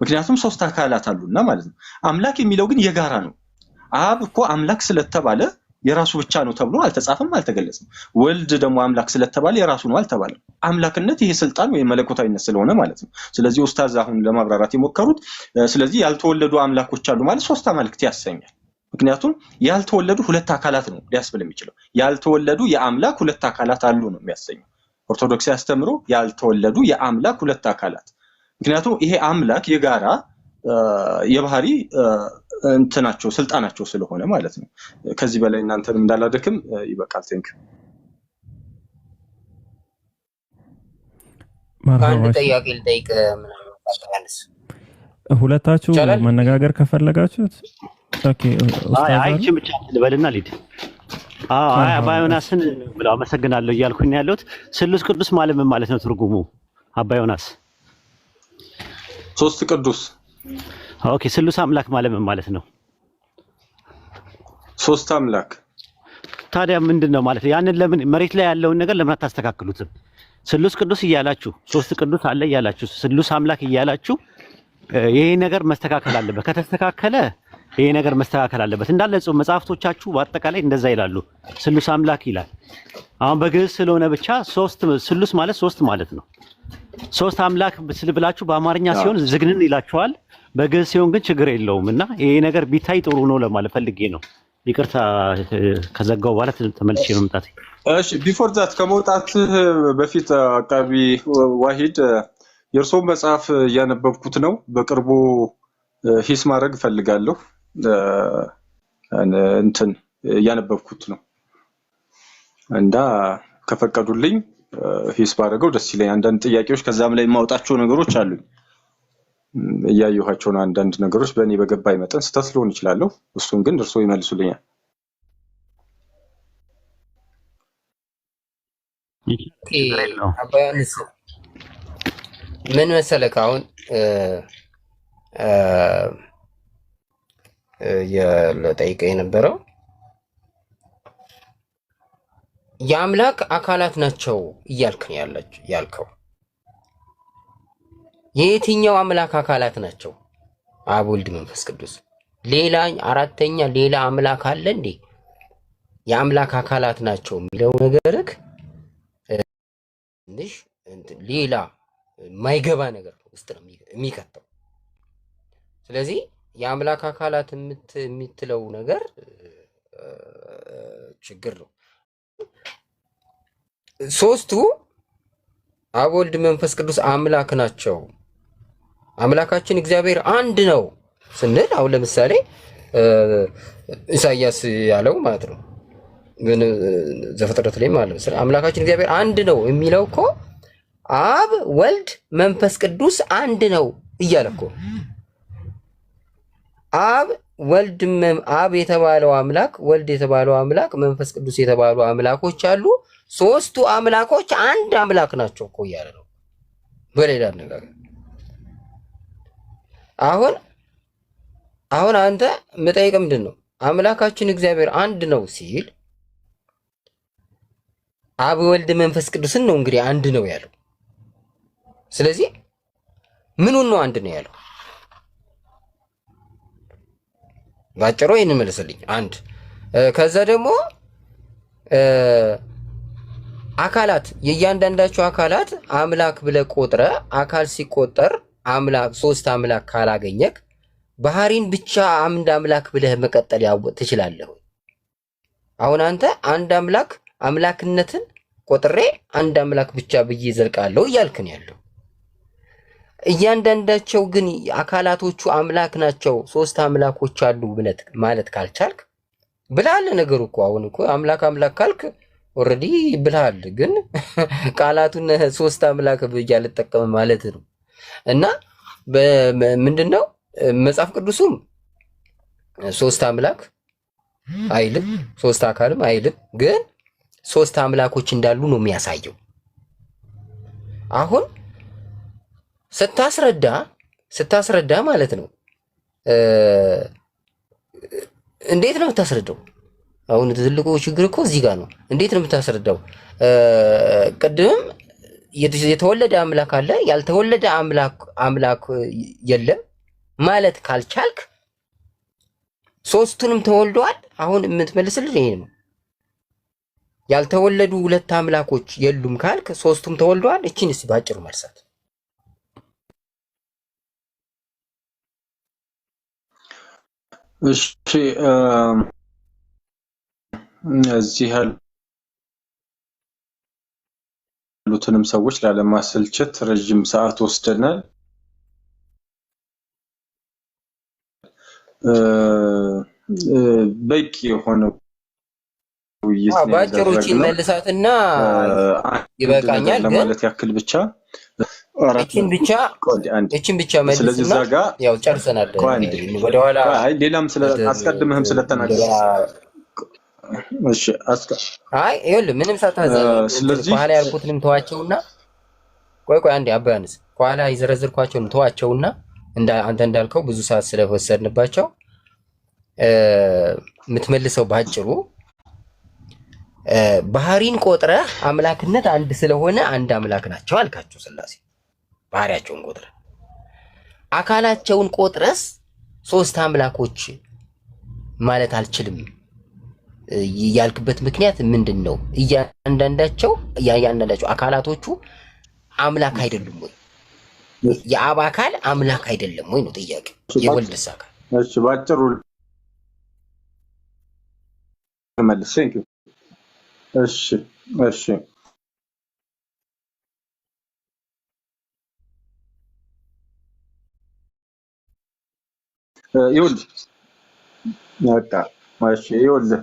ምክንያቱም ሶስት አካላት አሉና ማለት ነው። አምላክ የሚለው ግን የጋራ ነው። አብ እኮ አምላክ ስለተባለ የራሱ ብቻ ነው ተብሎ አልተጻፈም፣ አልተገለጸም። ወልድ ደግሞ አምላክ ስለተባለ የራሱ ነው አልተባለም። አምላክነት ይሄ ስልጣን ወይ መለኮታዊነት ስለሆነ ማለት ነው። ስለዚህ ኡስታዝ አሁን ለማብራራት የሞከሩት ስለዚህ ያልተወለዱ አምላኮች አሉ ማለት ሶስት አማልክት ያሰኛል። ምክንያቱም ያልተወለዱ ሁለት አካላት ነው ሊያስብል የሚችለው። ያልተወለዱ የአምላክ ሁለት አካላት አሉ ነው የሚያሰኘው። ኦርቶዶክስ ያስተምሮ ያልተወለዱ የአምላክ ሁለት አካላት። ምክንያቱም ይሄ አምላክ የጋራ የባህሪ እንትናቸው ስልጣናቸው ስለሆነ ማለት ነው። ከዚህ በላይ እናንተንም እንዳላደክም ይበቃል። ቴንክ አንድ ጥያቄ ልጠይቅ። ሁለታችሁ መነጋገር ከፈለጋችሁት ኦኬ። አይቺ ብቻ ልበልና ሊድ አባ ዮናስን ብለው አመሰግናለሁ እያልኩኝ ያለሁት ስሉስ ቅዱስ ማለት ምን ማለት ነው ትርጉሙ? አባ ዮናስ ሶስት ቅዱስ። ኦኬ ስሉስ አምላክ ማለት ምን ማለት ነው? ሶስት አምላክ ታዲያ ምንድነው ማለት ያንን ለምን መሬት ላይ ያለውን ነገር ለምን አታስተካክሉትም? ስሉስ ቅዱስ እያላችሁ ሶስት ቅዱስ አለ እያላችሁ ስሉስ አምላክ እያላችሁ ይሄ ነገር መስተካከል አለበት። ከተስተካከለ ይሄ ነገር መስተካከል አለበት። እንዳለ ጽሁፍ መጽሐፍቶቻችሁ በአጠቃላይ እንደዛ ይላሉ። ስሉስ አምላክ ይላል። አሁን በግዕዝ ስለሆነ ብቻ ሶስት ስሉስ ማለት ሶስት ማለት ነው። ሶስት አምላክ ብላችሁ በአማርኛ ሲሆን ዝግንን ይላችኋል። በግዕዝ ሲሆን ግን ችግር የለውም እና ይሄ ነገር ቢታይ ጥሩ ነው ለማለት ፈልጌ ነው። ይቅርታ ከዘጋው በኋላ ተመልሼ ነው መምጣት። እሺ ቢፎር ዛት ከመውጣት በፊት አቃቢ ዋሂድ የእርሶን መጽሐፍ እያነበብኩት ነው። በቅርቡ ሂስ ማድረግ እፈልጋለሁ። እንትን እያነበብኩት ነው እና ከፈቀዱልኝ ሂስ ባደረገው ደስ ይለኛል። አንዳንድ ጥያቄዎች ከዛም ላይ የማውጣቸው ነገሮች አሉኝ። እያየኋቸው አንዳንድ ነገሮች በእኔ በገባኝ መጠን ስህተት ሊሆን ይችላል። እሱን ግን እርሶ ይመልሱልኛል። አባያንስ ምን መሰለህ አሁን የጠይቀኝ የነበረው የአምላክ አካላት ናቸው እያልክ ነው ያልከው። የየትኛው አምላክ አካላት ናቸው? አብ፣ ወልድ፣ መንፈስ ቅዱስ። ሌላ አራተኛ ሌላ አምላክ አለ እንዴ? የአምላክ አካላት ናቸው የሚለው ነገርክ ትንሽ ሌላ ማይገባ ነገር ውስጥ ነው የሚከተው። ስለዚህ የአምላክ አካላት የምትለው ነገር ችግር ነው። ሶስቱ አብ፣ ወልድ፣ መንፈስ ቅዱስ አምላክ ናቸው። አምላካችን እግዚአብሔር አንድ ነው ስንል አሁን ለምሳሌ ኢሳይያስ ያለው ማለት ነው ግን ዘፍጥረት ላይ ማለት ነው አምላካችን እግዚአብሔር አንድ ነው የሚለው እኮ አብ፣ ወልድ፣ መንፈስ ቅዱስ አንድ ነው እያለ እኮ አብ ወልድ አብ የተባለው አምላክ፣ ወልድ የተባለው አምላክ፣ መንፈስ ቅዱስ የተባሉ አምላኮች አሉ። ሶስቱ አምላኮች አንድ አምላክ ናቸው እኮ እያለ ነው። በሌላ አነጋገር አሁን አንተ የምጠይቅ ምንድን ነው አምላካችን እግዚአብሔር አንድ ነው ሲል አብ፣ ወልድ፣ መንፈስ ቅዱስን ነው እንግዲህ አንድ ነው ያለው። ስለዚህ ምኑን ነው አንድ ነው ያለው? ባጭሩ ይሄን መልስልኝ። አንድ ከዛ ደግሞ አካላት የእያንዳንዳቸው አካላት አምላክ ብለህ ቆጥረ አካል ሲቆጠር አምላክ ሶስት አምላክ ካላገኘክ ባህሪን ብቻ አንድ አምላክ ብለህ መቀጠል ትችላለህ? አሁን አንተ አንድ አምላክ አምላክነትን ቆጥሬ አንድ አምላክ ብቻ ብዬ ዘልቃለሁ እያልክን ያለው እያንዳንዳቸው ግን አካላቶቹ አምላክ ናቸው፣ ሶስት አምላኮች አሉ ማለት ካልቻልክ ብለሃል። ነገሩ እኮ አሁን እኮ አምላክ ካልክ ኦልሬዲ ብለሃል፣ ግን ቃላቱን ሶስት አምላክ ብዬ አልጠቀምም ማለት ነው። እና ምንድነው መጽሐፍ ቅዱስም ሶስት አምላክ አይልም፣ ሶስት አካልም አይልም፣ ግን ሶስት አምላኮች እንዳሉ ነው የሚያሳየው። አሁን ስታስረዳ ማለት ነው እንዴት ነው የምታስረዳው? አሁን ትልቁ ችግር እኮ እዚህ ጋር ነው። እንዴት ነው የምታስረዳው? ቅድም የተወለደ አምላክ አለ፣ ያልተወለደ አምላክ የለም ማለት ካልቻልክ ሶስቱንም ተወልደዋል። አሁን የምትመልስልን ይሄ ነው። ያልተወለዱ ሁለት አምላኮች የሉም ካልክ ሶስቱም ተወልደዋል። እቺን እስቲ ባጭሩ መልሳት። እሺ እዚህ ያሉትንም ሰዎች ላለማሰልቸት ረጅም ሰዓት ወስደናል። በቂ የሆነ ውይይት ነው ባጭሩችን መልሳትና ይበቃኛል። ግን ለማለት ያክል ብቻ እቺን ብቻ መልስና ያው ጨርሰናል። ወደ ኋላ ሌላም አስቀድመህም ስለተናገረ እሺ አይ ይኸውልህ ምንም ስለዚህ በኋላ ያልኩትንም ተዋቸውና ቆይ አንዴ አባያንስ በኋላ ይዘረዝርኳቸውን ተዋቸውና አንተ እንዳልከው ብዙ ሰዓት ስለወሰድንባቸው የምትመልሰው ባጭሩ ባህሪን ቆጥረህ አምላክነት አንድ ስለሆነ አንድ አምላክ ናቸው አልካቸው ስላሴ። ባህሪያቸውን ቆጥረህ አካላቸውን ቆጥረስ ሶስት አምላኮች ማለት አልችልም ያልክበት ምክንያት ምንድነው? እያንዳንዳቸው አካላቶቹ አምላክ አይደሉም ወይ? የአብ አካል አምላክ አይደለም ወይ ነው ጥያቄ። የወልድስ አካል እሺ፣ ባጭሩ መልስ። እሺ ይኸውልህ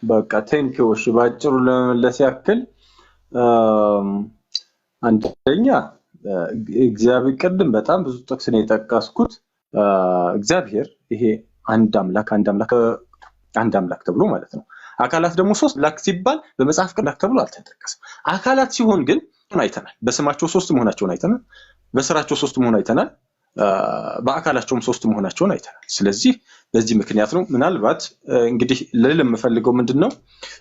በቃ ቴንኪው። እሺ፣ ባጭሩ ለመመለስ ያክል አንደኛ እግዚአብሔር ቅድም በጣም ብዙ ጥቅስ ነው የጠቀስኩት። እግዚአብሔር ይሄ አንድ አምላክ ተብሎ ማለት ነው። አካላት ደግሞ ሶስት አምላክ ሲባል በመጽሐፍ ቅዱስ ተብሎ አልተጠቀሰም። አካላት ሲሆን ግን አይተናል። በስማቸው ሶስት መሆናቸውን አይተናል። በስራቸው ሶስት መሆን አይተናል። በአካላቸውም ሶስት መሆናቸውን አይተናል። ስለዚህ በዚህ ምክንያት ነው ምናልባት እንግዲህ ልል የምፈልገው ምንድነው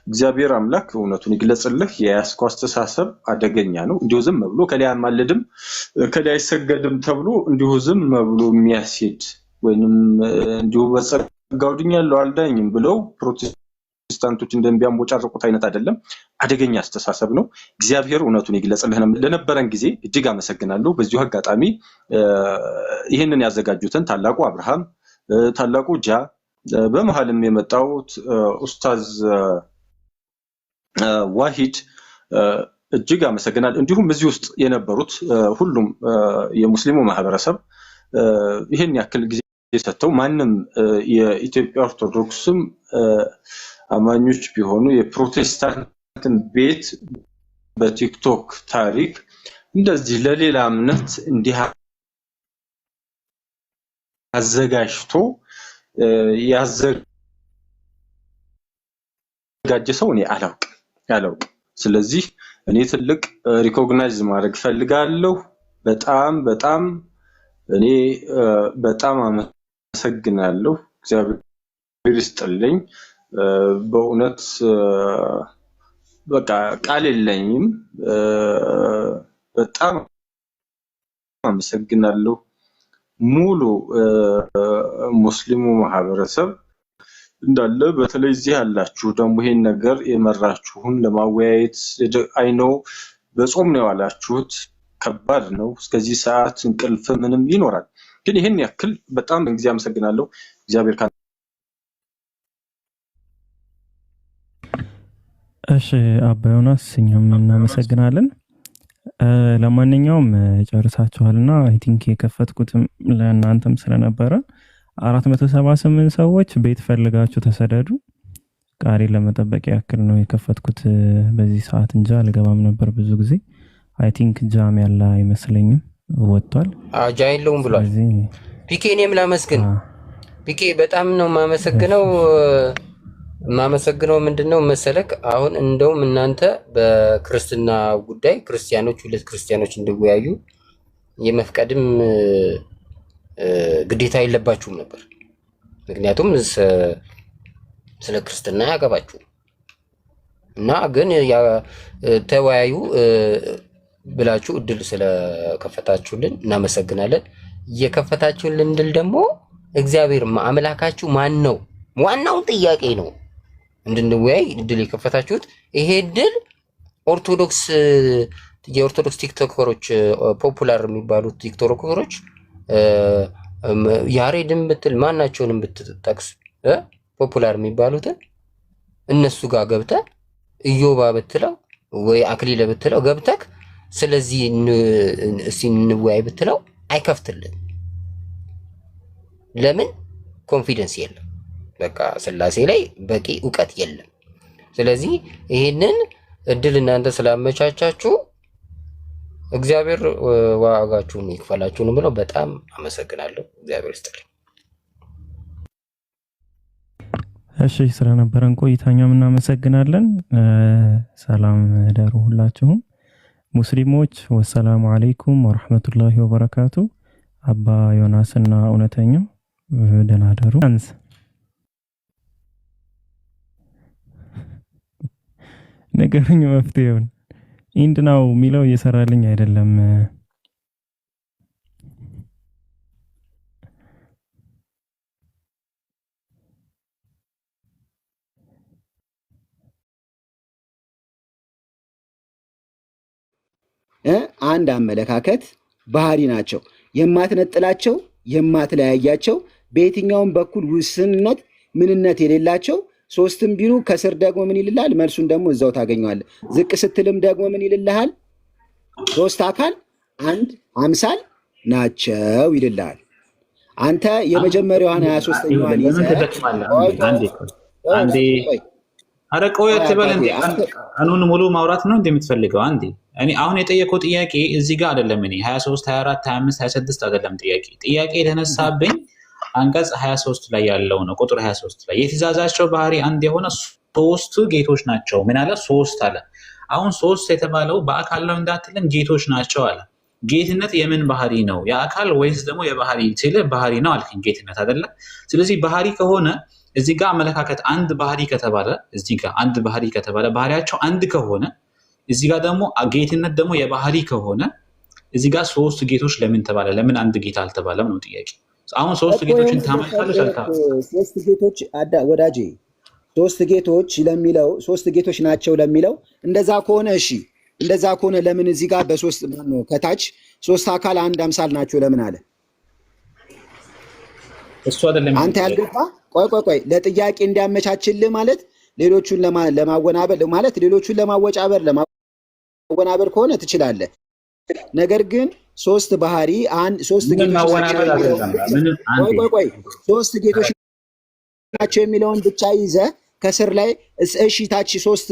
እግዚአብሔር አምላክ እውነቱን ይግለጽልህ። የያዝከው አስተሳሰብ አደገኛ ነው። እንዲሁ ዝም ብሎ ከላይ አማልድም ከላይ አይሰገድም ተብሎ እንዲሁ ዝም ብሎ የሚያስሄድ ወይንም እንዲሁ በጸጋው ድኛለሁ አልዳኝም ብለው ፕሮቴስታንቶች እንደሚያንቦጫርቁት አይነት አይደለም። አደገኛ አስተሳሰብ ነው። እግዚአብሔር እውነቱን ይግለጽልህ። ለነበረን ጊዜ እጅግ አመሰግናለሁ። በዚሁ አጋጣሚ ይህንን ያዘጋጁትን ታላቁ አብርሃም፣ ታላቁ ጃ፣ በመሃልም የመጣውት ኡስታዝ ዋሂድ እጅግ አመሰግናለሁ። እንዲሁም እዚህ ውስጥ የነበሩት ሁሉም የሙስሊሙ ማህበረሰብ ይህን ያክል ጊዜ ሰጥተው ማንም የኢትዮጵያ ኦርቶዶክስም አማኞች ቢሆኑ የፕሮቴስታንትን ቤት በቲክቶክ ታሪክ እንደዚህ ለሌላ እምነት እንዲህ አዘጋጅቶ ያዘጋጀ ሰው እኔ አላውቅም። ስለዚህ እኔ ትልቅ ሪኮግናይዝ ማድረግ ፈልጋለሁ። በጣም እኔ በጣም አመሰግናለሁ። እግዚአብሔር ይስጥልኝ። በእውነት በቃ ቃል የለኝም። በጣም አመሰግናለሁ። ሙሉ ሙስሊሙ ማህበረሰብ እንዳለ በተለይ እዚህ ያላችሁ ደግሞ ይሄን ነገር የመራችሁን ለማወያየት አይነው በጾም ነው ያላችሁት። ከባድ ነው። እስከዚህ ሰዓት እንቅልፍ ምንም ይኖራል። ግን ይሄን ያክል በጣም ጊዜ አመሰግናለሁ። እግዚአብሔር እሺ አባ ዮናስ እኛም እናመሰግናለን። ለማንኛውም ጨርሳችኋልና አይ ቲንክ የከፈትኩትም ለእናንተም ስለነበረ 478 ሰዎች ቤት ፈልጋችሁ ተሰደዱ። ቃሪ ለመጠበቅ ያክል ነው የከፈትኩት በዚህ ሰዓት እንጂ አልገባም ነበር ብዙ ጊዜ። አይ ቲንክ ጃም ያለ አይመስለኝም ወጥቷል። ጃ የለውም ብሏል። ፒኬ እኔም ላመስግን። ፒኬ በጣም ነው ማመሰግነው ምንድነው መሰለክ፣ አሁን እንደውም እናንተ በክርስትና ጉዳይ ሁለት ክርስቲያኖች እንዲወያዩ የመፍቀድም ግዴታ የለባችሁም ነበር። ምክንያቱም ስለ ክርስትና ያገባችሁ እና ግን ተወያዩ ብላችሁ እድል ስለከፈታችሁልን እናመሰግናለን። የከፈታችሁልን እድል ደግሞ እግዚአብሔር አምላካችሁ ማን ነው? ዋናው ጥያቄ ነው እንድንወያይ እድል የከፈታችሁት። ይሄ እድል የኦርቶዶክስ ቲክቶከሮች ፖፑላር የሚባሉት ቲክቶከሮች ያሬድን ብትል ማናቸውንም ብትጠቅስ ፖፑላር የሚባሉትን እነሱ ጋር ገብተህ ኢዮባ ብትለው ወይ አክሊለ ብትለው ገብተህ ስለዚህ እንወያይ ብትለው አይከፍትልን። ለምን? ኮንፊደንስ የለም። በቃ ስላሴ ላይ በቂ እውቀት የለም። ስለዚህ ይሄንን እድል እናንተ ስላመቻቻችሁ እግዚአብሔር ዋጋችሁን ይክፈላችሁን ብለው በጣም አመሰግናለሁ። እግዚአብሔር ይስጥልኝ። እሺ ስለነበረን ቆይታኛም እናመሰግናለን። ሰላም ደሩ ሁላችሁም ሙስሊሞች። ወሰላሙ አለይኩም ወራህመቱላሂ ወበረካቱ። አባ ዮናስና እውነተኛው ደህና ደሩ። ነገሩኝ መፍትሄውን። ኢንድ ነው የሚለው እየሰራልኝ አይደለም። አንድ አመለካከት ባህሪ ናቸው፣ የማትነጥላቸው የማትለያያቸው፣ በየትኛውም በኩል ውስንነት ምንነት የሌላቸው። ሶስትም ቢሉ ከስር ደግሞ ምን ይልልሃል? መልሱን ደግሞ እዛው ታገኘዋለህ። ዝቅ ስትልም ደግሞ ምን ይልልሃል? ሶስት አካል አንድ አምሳል ናቸው ይልልሃል። አንተ የመጀመሪያዋን 23ኛዋን አረ ቆይ አትበል እንዴ! ቀኑን ሙሉ ማውራት ነው እንደምትፈልገው? አንዴ እኔ አሁን የጠየቀው ጥያቄ እዚህ ጋር አይደለም። እኔ 23 24 25 26 አይደለም ጥያቄ የተነሳብኝ አንቀጽ 23 ላይ ያለው ነው። ቁጥር 23 ላይ የትእዛዛቸው ባህሪ አንድ የሆነ ሶስት ጌቶች ናቸው። ምን አለ? ሶስት አለ። አሁን ሶስት የተባለው በአካል ነው እንዳትልም ጌቶች ናቸው አለ። ጌትነት የምን ባህሪ ነው? የአካል ወይስ ደግሞ የባህሪ ሲል ባህሪ ነው አልከኝ። ጌትነት አይደለ? ስለዚህ ባህሪ ከሆነ እዚህ ጋር አመለካከት አንድ ባህሪ ከተባለ እዚህ ጋር አንድ ባህሪ ከተባለ ባህሪያቸው አንድ ከሆነ እዚህ ጋር ደግሞ ጌትነት ደግሞ የባህሪ ከሆነ እዚህ ጋር ሶስት ጌቶች ለምን ተባለ? ለምን አንድ ጌታ አልተባለም ነው ጥያቄ። አሁን ሶስት ጌቶችን ታመልካለች አልታም? ሶስት ጌቶች ወዳጄ፣ ሶስት ጌቶች ለሚለው ሶስት ጌቶች ናቸው ለሚለው እንደዛ ከሆነ እሺ፣ እንደዛ ከሆነ ለምን እዚህ ጋር በሶስት ነው ከታች ሶስት አካል አንድ አምሳል ናቸው ለምን አለ? እሱ አይደለም አንተ ያልገባ። ቆይ ለጥያቄ እንዲያመቻችልህ ማለት ሌሎቹን ለማወናበል ማለት ሌሎቹን ለማወናበል ከሆነ ትችላለህ። ነገር ግን ሶስት ባህሪ ሶስት ጌቶች ናቸው የሚለውን ብቻ ይዘህ ከስር ላይ እሺ ታች ሶስት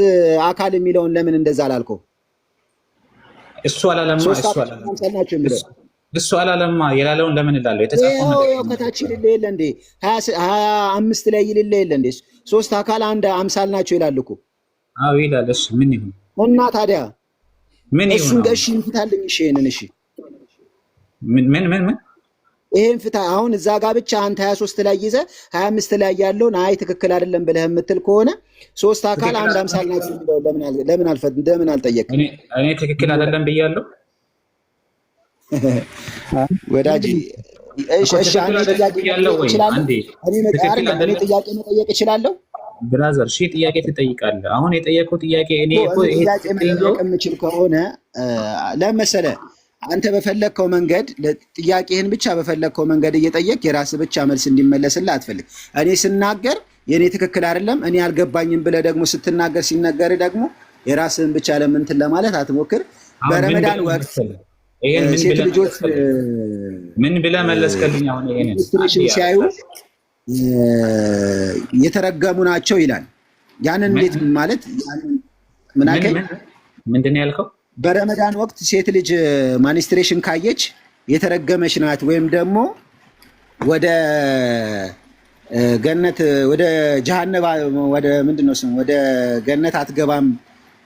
አካል የሚለውን ለምን እንደዛ አላልከው? እሱ አላለማ የላለውን ለምን እላለሁ? የተጻፈው ከታች ይልል የለ እንዴ? 25 ላይ ይልል የለ እንዴ? ሶስት አካል አንድ አምሳል ናቸው ይላል እኮ። አዎ ይላል። እሱ ምን ይሁን እና ታዲያ ምን ይሁን? እሱን እሺ እንፍታልኝ። እሺ ይሄንን እሺ ምን ይሄን ፍታ። አሁን እዛ ጋር ብቻ አንተ 23 ላይ ይዘህ 25 ላይ ያለውን አይ ትክክል አይደለም ብለህ የምትል ከሆነ ሶስት አካል አንድ አምሳል ናቸው የሚለው ለምን አልጠየቅም? እኔ ትክክል አይደለም ብያለሁ ወዳጅ። እሺ አንዴ ጥያቄ መጠየቅ እችላለሁ? ብራዘር ሺህ ጥያቄ ትጠይቃለህ። አሁን የጠየቀው ጥያቄ እኔ ጥያቄ መጠየቅ የምችል ከሆነ ለመሰለ አንተ በፈለግከው መንገድ ጥያቄህን ብቻ በፈለግከው መንገድ እየጠየቅ የራስህ ብቻ መልስ እንዲመለስልህ አትፈልግ። እኔ ስናገር የእኔ ትክክል አይደለም እኔ አልገባኝም ብለህ ደግሞ ስትናገር ሲነገር ደግሞ የራስህን ብቻ ለምንትን ለማለት አትሞክር። በረመዳን ወቅት ሴት ልጆች ምን ብለህ መለስከልኝ? አሁን ይሄንን ሲያዩ የተረገሙ ናቸው ይላል። ያንን እንዴት ማለት ምን አልከኝ? ምንድን ነው ያልከው? በረመዳን ወቅት ሴት ልጅ ማኒስትሬሽን ካየች የተረገመች ናት ወይም ደግሞ ወደ ገነት ወደ ጀሃነም ወደ ምንድነው ስሙ ወደ ገነት አትገባም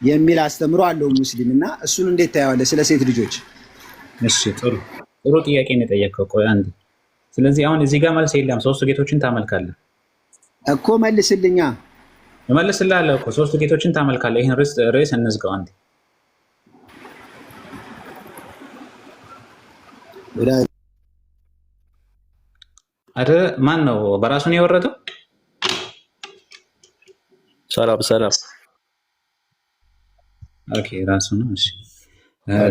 የሚል አስተምሮ አለው ሙስሊም። እና እሱን እንዴት ታያዋለህ ስለ ሴት ልጆች? እሺ ጥሩ ጥያቄ ነው የጠየቀው። ቆይ አንዴ። ስለዚህ አሁን እዚህ ጋር መልስ የለም። ሶስት ጌቶችን ታመልካለህ እኮ መልስልኛ። እመልስልሃለሁ እኮ ሶስት ጌቶችን ታመልካለህ። ይሄን ርዕስ እንዝጋው አንዴ። አረ ማን ነው በራሱ ነው የወረደው? ሰላም። ኦኬ ራሱ ነው። እሺ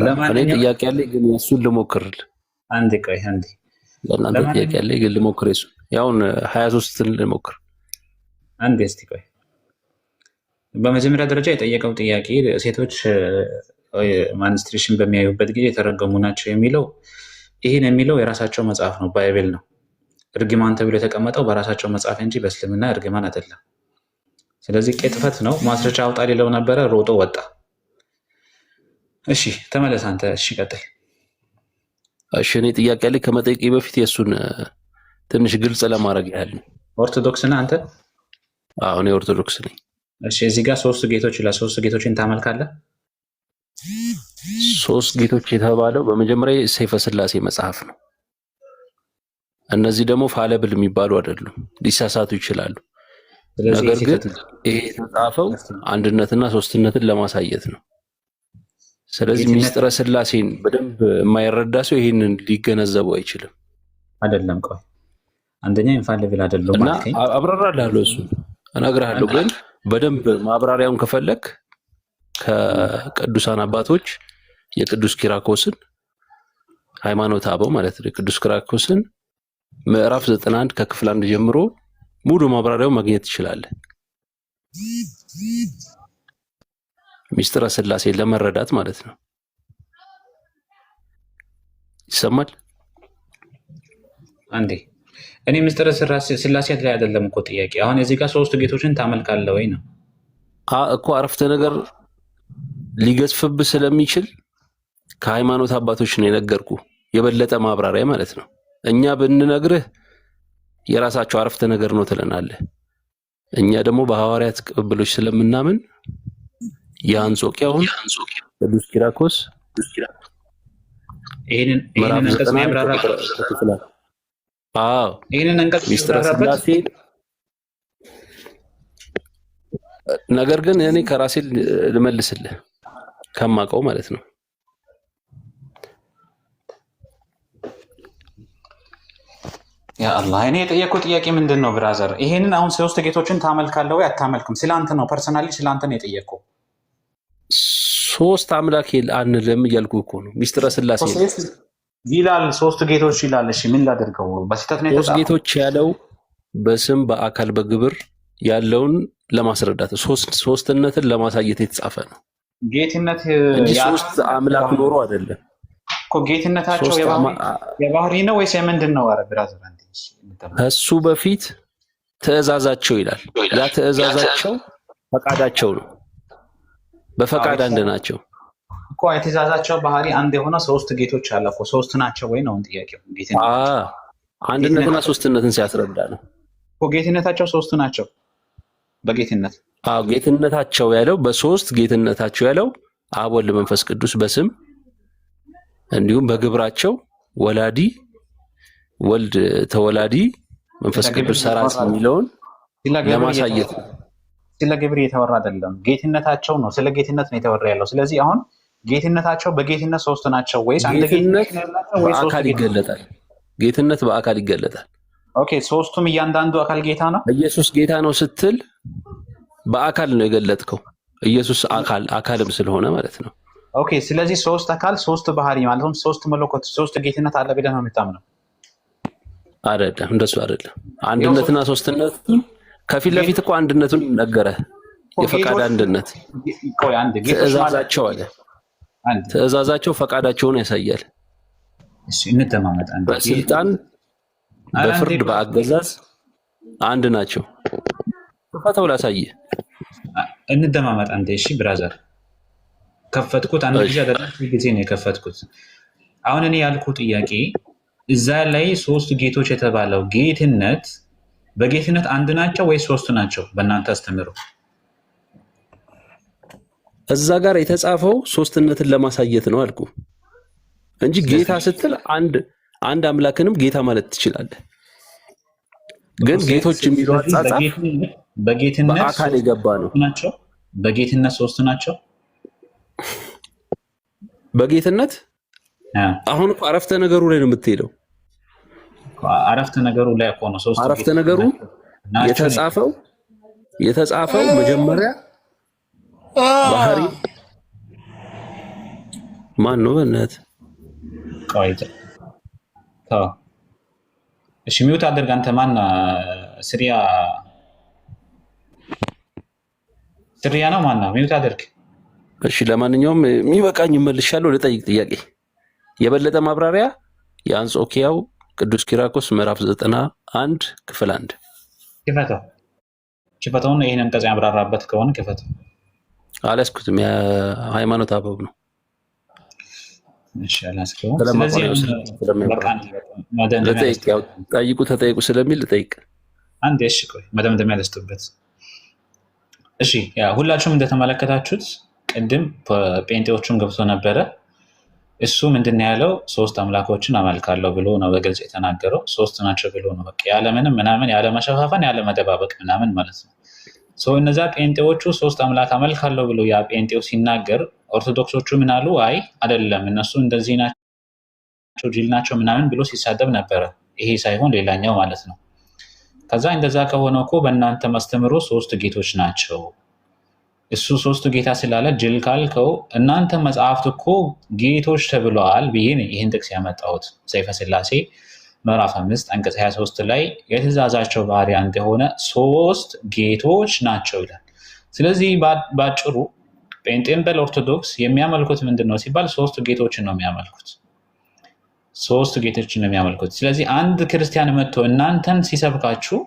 ለማንኛውም ጥያቄ ያለኝ ግን እሱን ልሞክርል። አንዴ ቆይ አንዴ። ለእናንተ ጥያቄ ያለኝ ግን ልሞክር። እሱ ያውን 23 ልሞክር። አንዴ እስቲ ቆይ። በመጀመሪያ ደረጃ የጠየቀው ጥያቄ ሴቶች ማንስትሬሽን በሚያዩበት ጊዜ የተረገሙ ናቸው የሚለው ይህን የሚለው የራሳቸው መጽሐፍ ነው፣ ባይብል ነው። እርግማን ተብሎ የተቀመጠው በራሳቸው መጽሐፍ እንጂ በእስልምና እርግማን አይደለም። ስለዚህ ቅጥፈት ነው። ማስረጃ አውጣ ሌለው ነበረ፣ ሮጦ ወጣ። እሺ ተመለስ አንተ። እሺ ቀጥል። እሺ እኔ ጥያቄ ላይ ከመጠየቄ በፊት የእሱን ትንሽ ግልጽ ለማድረግ ያህል ነው። ኦርቶዶክስ ነህ አንተ? አዎ እኔ ኦርቶዶክስ ነኝ። እሺ እዚህ ጋር ሶስት ጌቶች ይላል። ሶስት ጌቶችን ታመልካለህ? ሶስት ጌቶች የተባለው በመጀመሪያ ሰይፈ ስላሴ መጽሐፍ ነው። እነዚህ ደግሞ ፋለብል የሚባሉ አይደሉም፣ ሊሳሳቱ ይችላሉ። ነገር ግን ይሄ የተጻፈው አንድነትና ሶስትነትን ለማሳየት ነው። ስለዚህ ሚስጥረ ስላሴን በደንብ የማይረዳ ሰው ይሄንን ሊገነዘበው አይችልም። አይደለም ቆይ አንደኛ ኢንፋሊብል አይደለም እና ማለት አብራራለሁ፣ እሱ እነግርሃለሁ። ግን በደንብ ማብራሪያውን ከፈለክ ከቅዱሳን አባቶች የቅዱስ ኪራኮስን ሃይማኖተ አበው ማለት ነው የቅዱስ ኪራኮስን ምዕራፍ 91 ከክፍል 1 ጀምሮ ሙሉ ማብራሪያው ማግኘት ትችላለህ። ሚስጥረ ስላሴ ለመረዳት ማለት ነው። ይሰማል? አንዴ እኔ ሚስጥረ ስላሴ ላይ አይደለም እኮ ጥያቄ። አሁን እዚህ ጋር ሶስት ጌቶችን ታመልካለህ ወይ ነው እኮ። አረፍተ ነገር ሊገዝፍብህ ስለሚችል ከሃይማኖት አባቶች ነው የነገርኩ፣ የበለጠ ማብራሪያ ማለት ነው። እኛ ብንነግርህ የራሳቸው አረፍተ ነገር ነው ትለናለህ። እኛ ደግሞ በሐዋርያት ቅብብሎች ስለምናምን የአንጾኪያውን ቅዱስ ኪራኮስ ይሄንን አንቀጽ ያብራራ። አዎ ይሄንን አንቀጽ ሚስጥረ ስላሴ ነገር ግን እኔ ከራሴ ልመልስልህ ከማውቀው ማለት ነው። ያ አላህ እኔ የጠየኩት ጥያቄ ምንድን ነው ብራዘር? ይሄንን አሁን ሶስት ጌቶችን ታመልካለህ ወይ አታመልክም? ስላንተ ነው ፐርሰናሊ ስላንተ ነው የጠየኩህ። ሶስት አምላክ አንልም እያልኩ እኮ ነው። ሚስጥረ ስላሴ ይላል ሶስት ጌቶች ይላል። እሺ ምን ላደርገው? በስህተት ነው ሶስት ጌቶች ያለው በስም በአካል በግብር ያለውን ለማስረዳት ሶስትነትን ለማሳየት የተጻፈ ነው። ጌትነት እንጂ ሶስት አምላክ ኖሮ አይደለም እኮ። ጌትነታቸው የባህሪ ነው ወይስ የምንድን ነው? ኧረ ብራዘር ከሱ በፊት ትእዛዛቸው ይላል። ያ ትእዛዛቸው ፈቃዳቸው ነው። በፈቃድ አንድ ናቸው እኮ። የትእዛዛቸው ባህሪ አንድ የሆነ ሶስት ጌቶች አለ እኮ። ሶስት ናቸው ወይ ነው ጥያቄው? አንድነትና ሶስትነትን ሲያስረዳ ነው እኮ። ጌትነታቸው ሶስት ናቸው በጌትነት። ጌትነታቸው ያለው በሶስት ጌትነታቸው ያለው አብ ወልድ መንፈስ ቅዱስ በስም እንዲሁም በግብራቸው ወላዲ ወልድ ተወላዲ መንፈስ ቅዱስ ሰራጽ የሚለውን ለማሳየት ነው። ስለ ግብር የተወራ አይደለም፣ ጌትነታቸው ነው። ስለ ጌትነት ነው የተወራ ያለው። ስለዚህ አሁን ጌትነታቸው በጌትነት ሶስት ናቸው ወይስ አንድ ጌትነት በአካል ይገለጣል? ጌትነት በአካል ይገለጣል። ኦኬ ሶስቱም እያንዳንዱ አካል ጌታ ነው። ኢየሱስ ጌታ ነው ስትል በአካል ነው የገለጥከው። ኢየሱስ አካልም ስለሆነ ማለት ነው። ኦኬ ስለዚህ ሶስት አካል ሶስት ባህሪ ማለትም ሶስት መለኮት ሶስት ጌትነት አለ ብለህ ነው የምታምነው? አይደለም፣ እንደሱ አይደለም። አንድነትና ሶስትነት ከፊት ለፊት እኮ አንድነቱን ነገረ። የፈቃድ አንድነት ትእዛዛቸው አለ። ትእዛዛቸው ፈቃዳቸውን ያሳያል። እሺ እንተማመጥ። በስልጣን በፍርድ በአገዛዝ አንድ ናቸው። ፈተው ላሳየ እንደማመጥ አንዴ። እሺ ብራዘር ከፈትኩት አንድ ጊዜ አይደለም ጊዜ ነው የከፈትኩት። አሁን እኔ ያልኩ ጥያቄ እዛ ላይ ሶስት ጌቶች የተባለው ጌትነት በጌትነት አንድ ናቸው ወይ ሶስት ናቸው? በእናንተ አስተምሩ። እዛ ጋር የተጻፈው ሶስትነትን ለማሳየት ነው አልኩ እንጂ ጌታ ስትል አንድ አምላክንም ጌታ ማለት ትችላለህ። ግን ጌቶች የሚለው አጻጻፍ በጌትነት በአካል የገባ ነው ናቸው። በጌትነት ሶስት ናቸው። በጌትነት አሁን አረፍተ ነገሩ ላይ ነው የምትሄደው። አረፍተ ነገሩ ላይ እኮ ነው ሶስት አረፍተ ነገሩ የተጻፈው መጀመሪያ ባህሪ ማን ነው? በእናት ቆይት ታው እሺ ሚውት አድርግ አንተ። ማን ስሪያ ነው ማን ነው? ሚውት አድርግ እሺ። ለማንኛውም የሚበቃኝ መልሻለሁ። ልጠይቅ ጥያቄ የበለጠ ማብራሪያ የአንጾኪያው ቅዱስ ኪራኮስ ምዕራፍ 91 ክፍል 1 ክፈተውን። ይህን አንቀጽ ያብራራበት ከሆነ ክፈተው። አላስኩትም። የሃይማኖት አበብ ነው። እሺ አላስከውም። ስለዚህ ጠይቁ ተጠይቁ ስለሚል ልጠይቅ አንዴ። እሺ ቆይ መደምደሚያ ልስጥበት። እሺ ሁላችሁም እንደተመለከታችሁት ቅድም ጴንጤዎቹም ገብቶ ነበረ። እሱ ምንድን ያለው ሶስት አምላኮችን አመልካለሁ ብሎ ነው በግልጽ የተናገረው። ሶስት ናቸው ብሎ ነው በቃ ያለምንም ምናምን ያለመሸፋፈን ያለመደባበቅ ምናምን ማለት ነው። እነዛ ጴንጤዎቹ ሶስት አምላክ አመልካለሁ ብሎ ያ ጴንጤው ሲናገር ኦርቶዶክሶቹ ምን አሉ? አይ አይደለም እነሱ እንደዚህ ናቸው ጅል ናቸው ምናምን ብሎ ሲሳደብ ነበረ። ይሄ ሳይሆን ሌላኛው ማለት ነው። ከዛ እንደዛ ከሆነ እኮ በእናንተ ማስተምሮ ሶስት ጌቶች ናቸው። እሱ ሶስቱ ጌታ ስላለ ጅል ካልከው እናንተ መጽሐፍት እኮ ጌቶች ተብለዋል ብዬ ይህን ጥቅስ ያመጣሁት ሰይፈ ስላሴ ምዕራፍ 5 አንቀጽ 23 ላይ የትእዛዛቸው ባህሪ አንድ የሆነ ሶስት ጌቶች ናቸው ይላል። ስለዚህ ባጭሩ ጴንጤም በል ኦርቶዶክስ የሚያመልኩት ምንድን ነው ሲባል ሶስት ጌቶችን ነው የሚያመልኩት። ሶስት ጌቶችን ነው የሚያመልኩት። ስለዚህ አንድ ክርስቲያን መጥቶ እናንተን ሲሰብካችሁ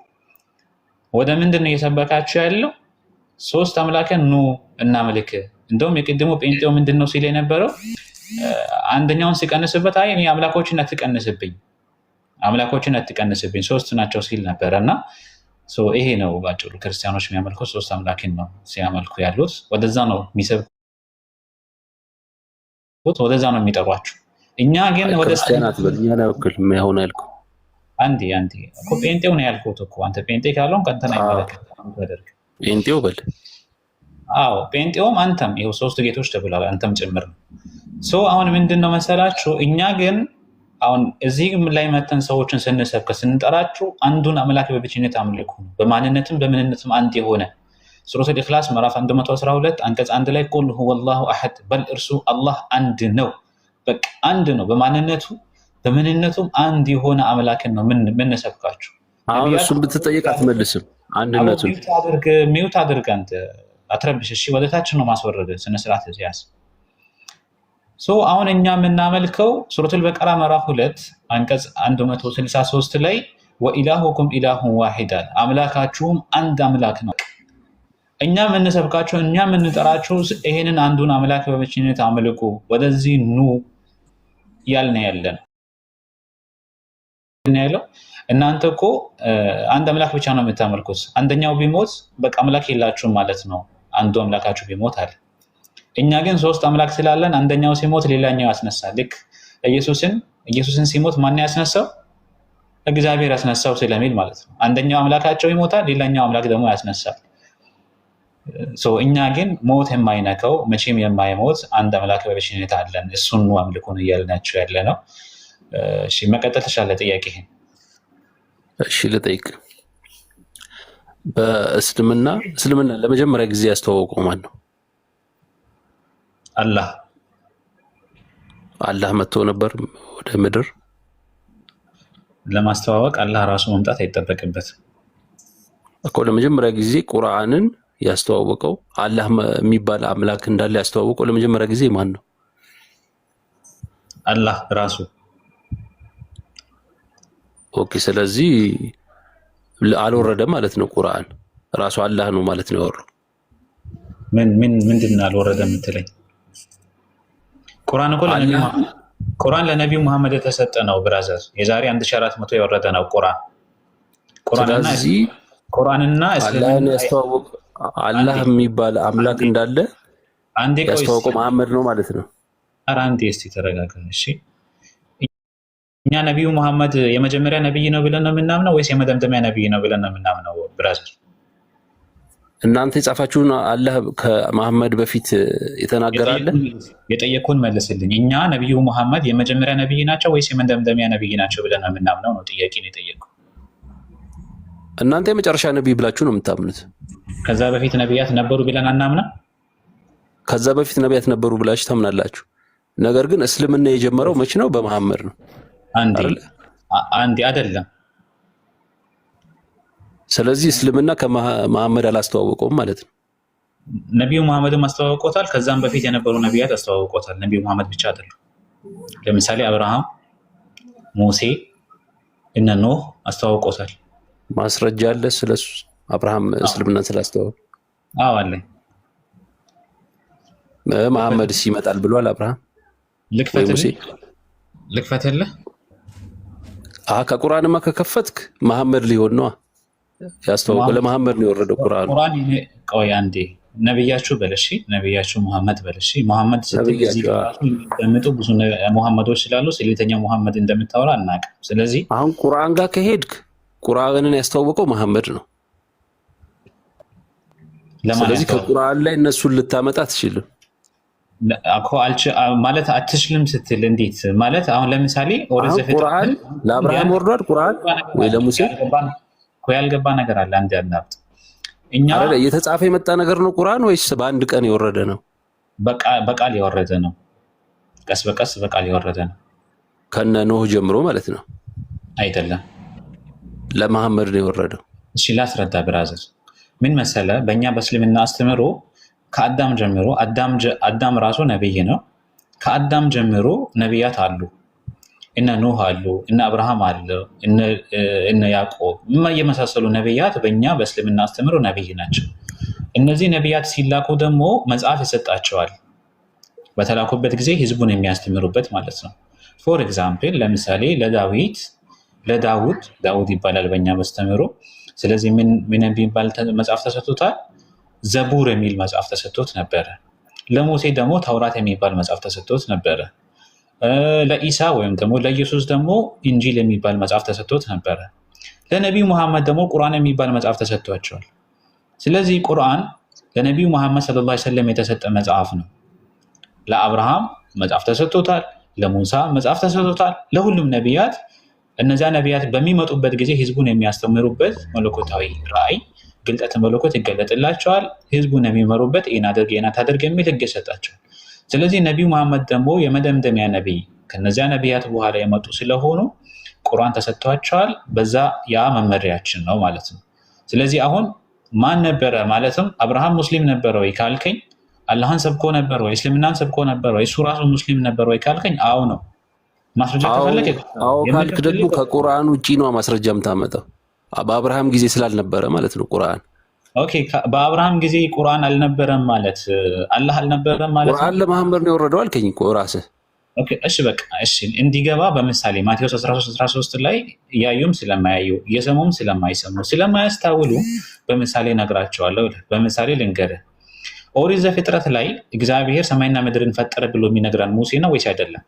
ወደ ምንድን ነው እየሰበካችሁ ያለው? ሶስት አምላክን ኑ እናምልክ። እንደውም የቅድሞ ጴንጤው ምንድን ነው ሲል የነበረው አንደኛውን ሲቀንስበት አይ እኔ አምላኮችን አትቀንስብኝ ሶስት ናቸው ሲል ነበረ። እና ይሄ ነው ባጭሩ ክርስቲያኖች የሚያመልኩት ሶስት አምላክን ነው ሲያመልኩ ያሉት። ወደዛ ነው የሚሰብኩት፣ ወደዛ ነው የሚጠሯችሁ። እኛ ግን ወደ ክርስቲያናት በእኛን ያክል የማይሆን ያልኩ አንዴ እኮ ጴንጤው ነው ያልኩት እኮ አንተ ጴንጤ ካለውን ከንተና አይመለከትም ተደርግ ጴንጤው በል አዎ ጴንጤውም አንተም ይኸው ሶስት ጌቶች ተብሏል፣ አንተም ጭምር ነው። አሁን ምንድን ነው መሰላችሁ እኛ ግን አሁን እዚህ ላይ መተን ሰዎችን ስንሰብክ ስንጠራችሁ አንዱን አምላክ በብቸኝነት አምልኩ ነው፣ በማንነትም በምንነትም አንድ የሆነ ሱረቱል ኢኽላስ ምዕራፍ 112 አንቀጽ 1 ላይ ቁል ሁወላሁ አሐድ በል እርሱ አላህ አንድ ነው፣ በቃ አንድ ነው፣ በማንነቱ በምንነቱም አንድ የሆነ አምላክን ነው የምንሰብካችሁ። አሁን እሱን ብትጠይቅ አትመልስም። አንድነቱን ሚውት አድርግ አንተ አትረብሽ። እሺ ወደታች ነው ማስወረድ ስነ ስርዓት ያዝ። አሁን እኛ የምናመልከው ሱረቱል በቀራ ምዕራፍ 2 አንቀጽ 163 ላይ ወኢላሁኩም ኢላሁን ዋሂድ አምላካችሁም አንድ አምላክ ነው። እኛ የምንሰብካችሁ እኛ የምንጠራችሁ ይሄንን አንዱን አምላክ በብቸኝነት አምልኩ ወደዚህ ኑ ያልን ያለው እናንተ እኮ አንድ አምላክ ብቻ ነው የምታመልኩት። አንደኛው ቢሞት በቃ አምላክ የላችሁም ማለት ነው። አንዱ አምላካችሁ ቢሞት አለ። እኛ ግን ሶስት አምላክ ስላለን አንደኛው ሲሞት ሌላኛው ያስነሳል። ልክ ኢየሱስን ሲሞት ማን ያስነሳው? እግዚአብሔር ያስነሳው ስለሚል ማለት ነው። አንደኛው አምላካቸው ይሞታል፣ ሌላኛው አምላክ ደግሞ ያስነሳል። እኛ ግን ሞት የማይነካው መቼም የማይሞት አንድ አምላክ በብቸኝነት አለን፣ እሱን ነው አምልኩን እያልናቸው ያለ ነው። እሺ መቀጠል ተሻለ ጥያቄ ይሄን እሺ ልጠይቅ። በእስልምና ለመጀመሪያ ጊዜ ያስተዋወቀው ማን ነው? አላህ መጥቶ ነበር ወደ ምድር ለማስተዋወቅ። አላህ ራሱ መምጣት አይጠበቅበትም እኮ። ለመጀመሪያ ጊዜ ቁርአንን ያስተዋወቀው አላህ የሚባል አምላክ እንዳለ ያስተዋወቀው ለመጀመሪያ ጊዜ ማን ነው? አላህ ራሱ። ኦኬ፣ ስለዚህ አልወረደም ማለት ነው። ቁርአን ራሱ አላህ ነው ማለት ነው ያወራው። ምንድን ነው አልወረደም የምትለኝ? ቁርአን ለነቢዩ መሐመድ የተሰጠ ነው ብራዘር። የዛሬ 1400 የወረደ ነው ቁርአንና አላህን ያስተዋወቀ አላህ የሚባል አምላክ እንዳለ ያስተዋወቀው መሐመድ ነው ማለት ነው። ኧረ አንዴ እስቲ ተረጋጋ እሺ። እኛ ነቢዩ መሐመድ የመጀመሪያ ነቢይ ነው ብለን ነው የምናምነው ወይስ የመደምደሚያ ነቢይ ነው ብለን ነው የምናምነው ብራዘር? እናንተ የጻፋችሁን አላህ ከመሐመድ በፊት የተናገራለ? የጠየኩን መልስልኝ። እኛ ነቢዩ መሐመድ የመጀመሪያ ነቢይ ናቸው ወይስ የመደምደሚያ ነቢይ ናቸው ብለን ነው የምናምነው ነው ጥያቄ ነው የጠየኩ። እናንተ የመጨረሻ ነቢይ ብላችሁ ነው የምታምኑት። ከዛ በፊት ነቢያት ነበሩ ብለን አናምነው? ከዛ በፊት ነቢያት ነበሩ ብላችሁ ታምናላችሁ። ነገር ግን እስልምና የጀመረው መች ነው? በመሐመድ ነው። አንዴ አይደለም። ስለዚህ እስልምና ከመሐመድ አላስተዋወቀውም ማለት ነው። ነቢዩ መሐመድም አስተዋውቆታል። ከዛም በፊት የነበሩ ነቢያት አስተዋውቆታል። ነቢዩ መሐመድ ብቻ አይደለም። ለምሳሌ አብርሃም፣ ሙሴ፣ እነ ኖህ አስተዋውቆታል። ማስረጃ አለ ስለሱ? አብርሃም እስልምናን ስላስተዋወቀ? አዎ አለኝ። መሐመድ ይመጣል ብሏል አብርሃም? ልክፈትልህ? ከቁርአንማ ከከፈትክ መሐመድ ሊሆን ነው ያስተዋወቀው። ለመሐመድ ነው የወረደው ቁርአን። ቆይ አንዴ ነብያችሁ በለሺ፣ ነብያችሁ መሐመድ በለሺ። መሐመድ እንደምጡ ብዙ መሐመዶች ስላሉ ስለየትኛው መሐመድ እንደምታወራ አናውቅም። ስለዚህ አሁን ቁርአን ጋር ከሄድክ ቁርአንን ያስተዋወቀው መሐመድ ነው። ስለዚህ ከቁርአን ላይ እነሱን ልታመጣ አትችልም ማለት አትችልም ስትል እንዴት ማለት? አሁን ለምሳሌ ኦሪት ዘፍጥረት ቁርአን ለአብርሃም ወርዷል። ቁርአን ወይ ለሙሴ ያልገባ ነገር አለ። አንድ ያናብጥ እኛ እየተጻፈ የመጣ ነገር ነው ቁርአን ወይስ በአንድ ቀን የወረደ ነው? በቃል የወረደ ነው። ቀስ በቀስ በቃል የወረደ ነው። ከነ ኖህ ጀምሮ ማለት ነው? አይደለም፣ ለመሐመድ ነው የወረደው። እሺ ላስረዳ ብራዘር። ምን መሰለ፣ በእኛ በእስልምና አስተምሮ ከአዳም ጀምሮ አዳም ራሱ ነብይ ነው። ከአዳም ጀምሮ ነቢያት አሉ። እነ ኖህ አሉ፣ እነ አብርሃም አለ፣ እነ ያዕቆብ የመሳሰሉ ነቢያት በእኛ በእስልምና አስተምሮ ነብይ ናቸው። እነዚህ ነቢያት ሲላኩ ደግሞ መጽሐፍ ይሰጣቸዋል። በተላኩበት ጊዜ ህዝቡን የሚያስተምሩበት ማለት ነው። ፎር ኤግዛምፕል ለምሳሌ ዳውድ ይባላል በእኛ በስተምሮ። ስለዚህ ምን የሚባል መጽሐፍ ተሰጥቶታል? ዘቡር የሚል መጽሐፍ ተሰጥቶት ነበረ። ለሙሴ ደግሞ ተውራት የሚባል መጽሐፍ ተሰጥቶት ነበረ። ለኢሳ ወይም ደግሞ ለኢየሱስ ደግሞ ኢንጂል የሚባል መጽሐፍ ተሰጥቶት ነበረ። ለነቢዩ መሐመድ ደግሞ ቁርአን የሚባል መጽሐፍ ተሰጥቷቸዋል። ስለዚህ ቁርአን ለነቢዩ መሐመድ ሰለላሁ ዐለይሂ ወሰለም የተሰጠ መጽሐፍ ነው። ለአብርሃም መጽሐፍ ተሰጥቶታል። ለሙሳ መጽሐፍ ተሰጥቶታል። ለሁሉም ነቢያት እነዚያ ነቢያት በሚመጡበት ጊዜ ህዝቡን የሚያስተምሩበት መለኮታዊ ራእይ ግልጠት መለኮት ይገለጥላቸዋል። ህዝቡን የሚመሩበት ይህን አድርግ ይህን አታድርግ የሚል ህግ ይሰጣቸዋል። ስለዚህ ነቢዩ መሐመድ ደግሞ የመደምደሚያ ነቢይ ከነዚያ ነቢያት በኋላ የመጡ ስለሆኑ ቁርአን ተሰጥቷቸዋል። በዛ ያ መመሪያችን ነው ማለት ነው። ስለዚህ አሁን ማን ነበረ ማለትም አብርሃም ሙስሊም ነበረ ወይ ካልከኝ አላህን ሰብኮ ነበር ወይ እስልምናን ሰብኮ ነበር ወይ እሱ ራሱ ሙስሊም ነበር ወይ ካልከኝ አዎ ነው። ማስረጃ ከፈለክ ካልክ ደግሞ ከቁርአን ውጪ ነው ማስረጃ የምታመጣው። በአብርሃም ጊዜ ስላልነበረ ማለት ነው ቁርአን። ኦኬ በአብርሃም ጊዜ ቁርአን አልነበረም ማለት አላህ አልነበረም ማለት ቁርአን ለመሐመድ ነው የወረደው አልከኝ እኮ ራስህ። ኦኬ እሺ በቃ እሺ እንዲገባ በምሳሌ ማቴዎስ 13:13 ላይ እያዩም ስለማያዩ እየሰሙም ስለማይሰሙ ስለማያስታውሉ በምሳሌ ነግራቸዋለሁ። በምሳሌ ልንገርህ። ኦሪት ዘፍጥረት ላይ እግዚአብሔር ሰማይና ምድርን ፈጠረ ብሎ የሚነግረን ሙሴ ነው ወይስ አይደለም?